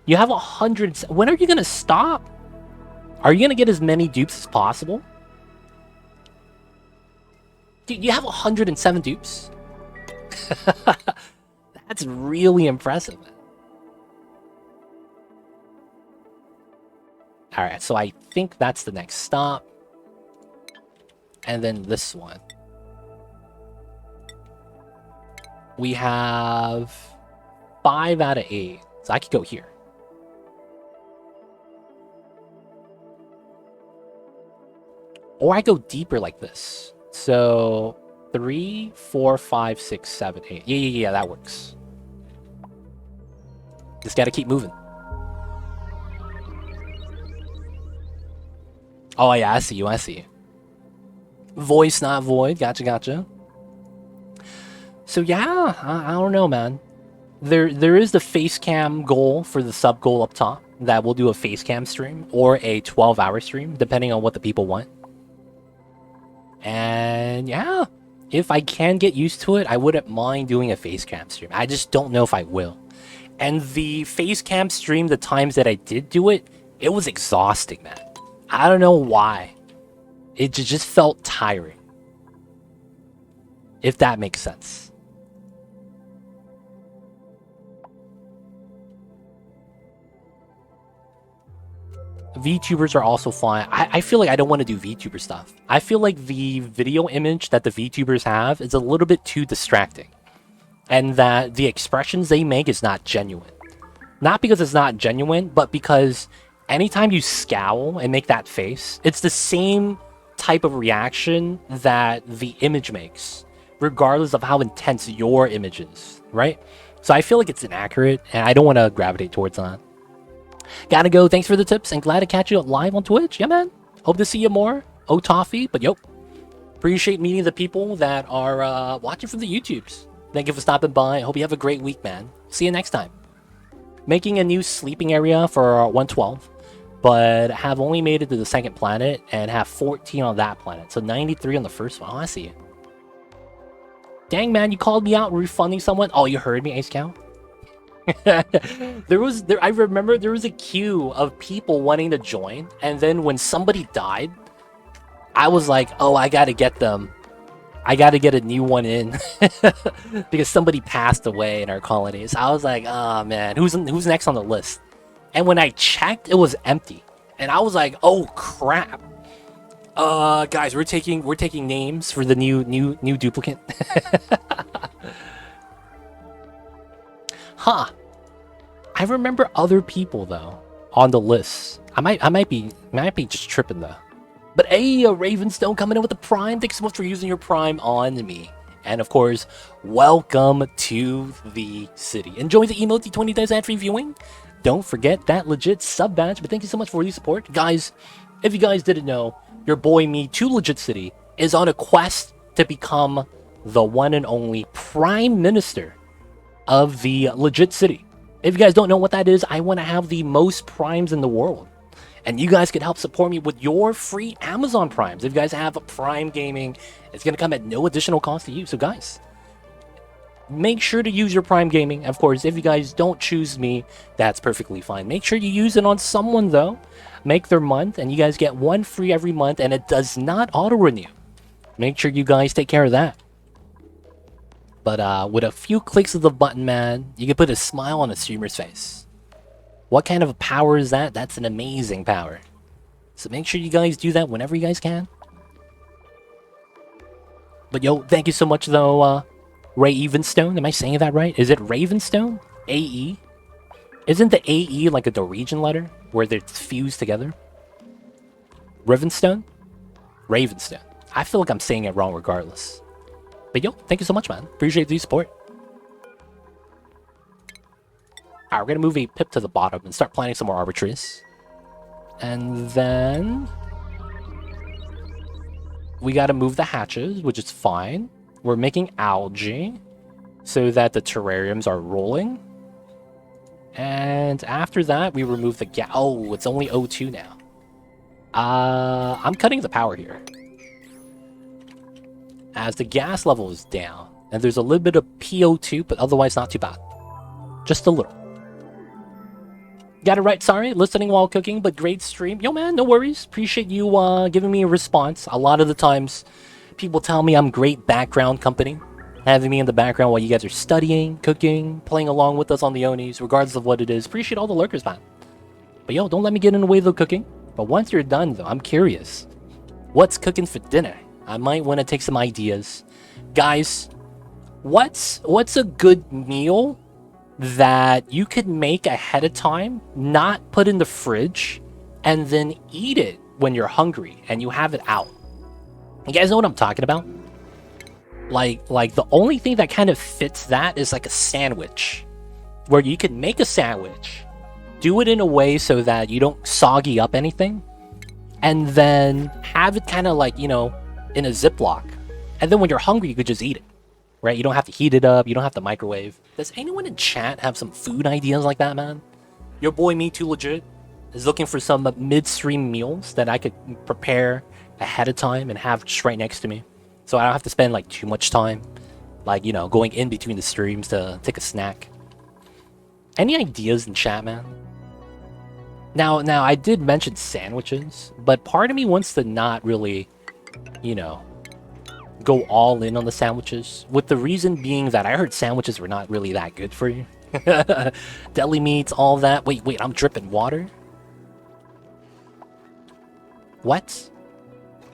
You have 100. When are you gonna stop? Are you gonna get as many dupes as possible? Dude, you have 107 dupes. That's really impressive. Alright, so I think that's the next stop. And then this one. We have 5 out of 8. So I could go here. Or I go deeper like this. So 3, 4, 5, 6, 7, 8. Yeah, that works. Just gotta keep moving. Oh yeah, I see you. Voice, not void. Gotcha. So yeah, I don't know, man. There is the face cam goal for the sub goal up top that we'll do a face cam stream or a 12-hour stream, depending on what the people want. And yeah, if I can get used to it, I wouldn't mind doing a face cam stream. I just don't know if I will. And the face cam stream, the times that I did do it, it was exhausting, man. I don't know why. It just felt tiring. If that makes sense. VTubers are also fine. I feel like I don't want to do VTuber stuff. I feel like the video image that the VTubers have is a little bit too distracting. And that the expressions they make is not genuine. Not because it's not genuine, but because anytime you scowl and make that face, it's the same type of reaction that the image makes, regardless of how intense your image is, right? So I feel like it's inaccurate, and I don't want to gravitate towards that. Gotta go. Thanks for the tips, and glad to catch you live on Twitch. Yeah, man. Hope to see you more. Oh, toffee. But, yo, appreciate meeting the people that are watching from the YouTubes. Thank you for stopping by. I hope you have a great week, man. See you next time. Making a new sleeping area for 112, but have only made it to the second planet and have 14 on that planet. So 93 on the first one. Oh, I see you. Dang, man, you called me out refunding someone. Oh, you heard me, Ace Cow? I remember there was a queue of people wanting to join, and then when somebody died, I was like, oh, I gotta get them. I gotta get a new one in because somebody passed away in our colonies. I was like, oh man, who's next on the list? And when I checked, it was empty, and I was like, oh crap. Guys, we're taking names for the new duplicate. Huh. I remember other people though on the list. I might be just tripping though. But hey, Ravenstone coming in with the Prime. Thanks so much for using your Prime on me. And of course, welcome to the city. Enjoy the emote 20 days ad-free viewing. Don't forget that legit sub badge. But thank you so much for the support, guys. If you guys didn't know, your boy me, to Legit City, is on a quest to become the one and only Prime Minister of the Legit City. If you guys don't know what that is, I want to have the most primes in the world. And you guys can help support me with your free Amazon Primes. If you guys have a Prime Gaming, it's going to come at no additional cost to you. So guys, make sure to use your Prime Gaming. Of course, if you guys don't choose me, that's perfectly fine. Make sure you use it on someone, though. Make their month, and you guys get one free every month, and it does not auto-renew. Make sure you guys take care of that. But with a few clicks of the button, man, you can put a smile on a streamer's face. What kind of a power is that? That's an amazing power. So make sure you guys do that whenever you guys can. But yo, thank you so much, though, Ravenstone. Am I saying that right? Is it Ravenstone? AE? Isn't the AE like a Norwegian letter where they're fused together? Ravenstone? Ravenstone. I feel like I'm saying it wrong regardless. But yo, thank you so much, man. Appreciate the support. Alright, we're gonna move a pip to the bottom and start planting some more arbitraries. And then we gotta move the hatches, which is fine. We're making algae so that the terrariums are rolling. And after that, we remove the gas. Oh, it's only O2 now. I'm cutting the power here, as the gas level is down, and there's a little bit of PO2, but otherwise not too bad. Just a little. Got it right, sorry. Listening while cooking, but great stream. Yo, man, no worries. Appreciate you giving me a response. A lot of the times, people tell me I'm great background company, having me in the background while you guys are studying, cooking, playing along with us on the Onis, regardless of what it is. Appreciate all the lurkers, man. But yo, don't let me get in the way of the cooking. But once you're done, though, I'm curious. What's cooking for dinner? I might want to take some ideas. Guys, what's a good meal that you could make ahead of time, not put in the fridge, and then eat it when you're hungry and you have it out? You guys know what I'm talking about? Like the only thing that kind of fits that is like a sandwich, where you can make a sandwich, do it in a way so that you don't soggy up anything, and then have it kind of like, you know, in a Ziploc, and then when you're hungry, you could just eat it, right? You don't have to heat it up, you don't have to microwave. Does anyone in chat have some food ideas like that, man? Your boy Me Too Legit is looking for some midstream meals that I could prepare ahead of time and have just right next to me, so I don't have to spend like too much time, like, you know, going in between the streams to take a snack. Any ideas in chat, man? Now I did mention sandwiches, but part of me wants to not really, you know, go all in on the sandwiches, with the reason being that I heard sandwiches were not really that good for you. Deli meats, all that. Wait, I'm dripping water? What?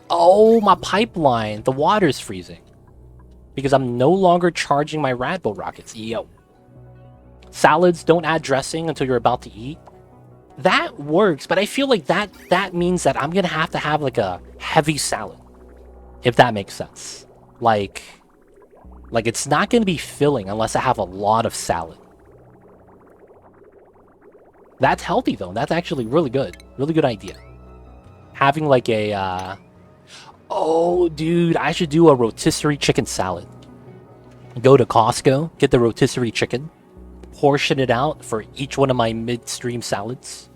Oh, my pipeline. The water's freezing. Because I'm no longer charging my Radbolt rockets. Yo. Salads, don't add dressing until you're about to eat. That works, but I feel like that means that I'm gonna have to have like a heavy salad, if that makes sense. Like it's not gonna be filling unless I have a lot of salad. That's healthy though. That's actually really good idea. Having like a oh dude, I should do a rotisserie chicken salad. Go to Costco, get the rotisserie chicken, portion it out for each one of my midstream salads,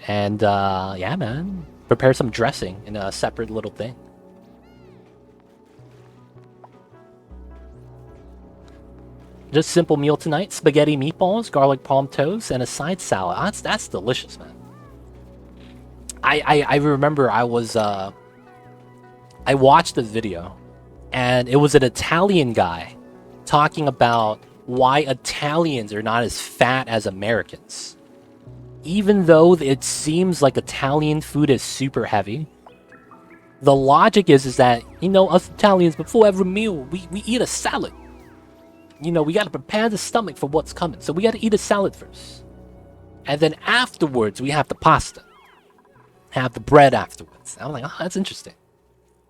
and yeah, man, prepare some dressing in a separate little thing. Just simple meal tonight: spaghetti meatballs, garlic palm toast, and a side salad. That's delicious, man. I remember I watched the video, and it was an Italian guy talking about why Italians are not as fat as Americans. Even though it seems like Italian food is super heavy, the logic is that, you know, us Italians, before every meal, we eat a salad. You know, we gotta prepare the stomach for what's coming, so we gotta eat a salad first. And then afterwards, we have the pasta. Have the bread afterwards. I'm like, oh, that's interesting.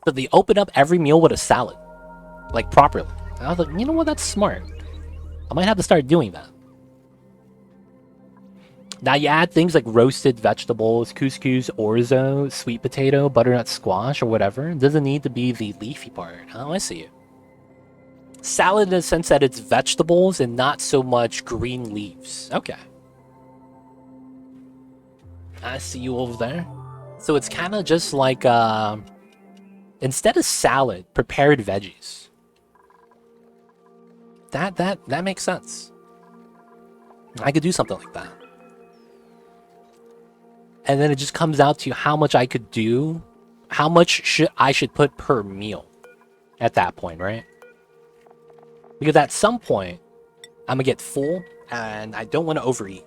So they open up every meal with a salad, like properly. And I was like, you know what, that's smart. I might have to start doing that. Now you add things like roasted vegetables, couscous, orzo, sweet potato, butternut squash, or whatever. It doesn't need to be the leafy part. Oh, I see it. Salad in the sense that it's vegetables and not so much green leaves. Okay. I see you over there. So it's kind of just like, instead of salad, prepared veggies. That makes sense. I could do something like that. And then it just comes out to how much I could do, how much I should put per meal at that point, right? Because at some point, I'm gonna get full and I don't want to overeat.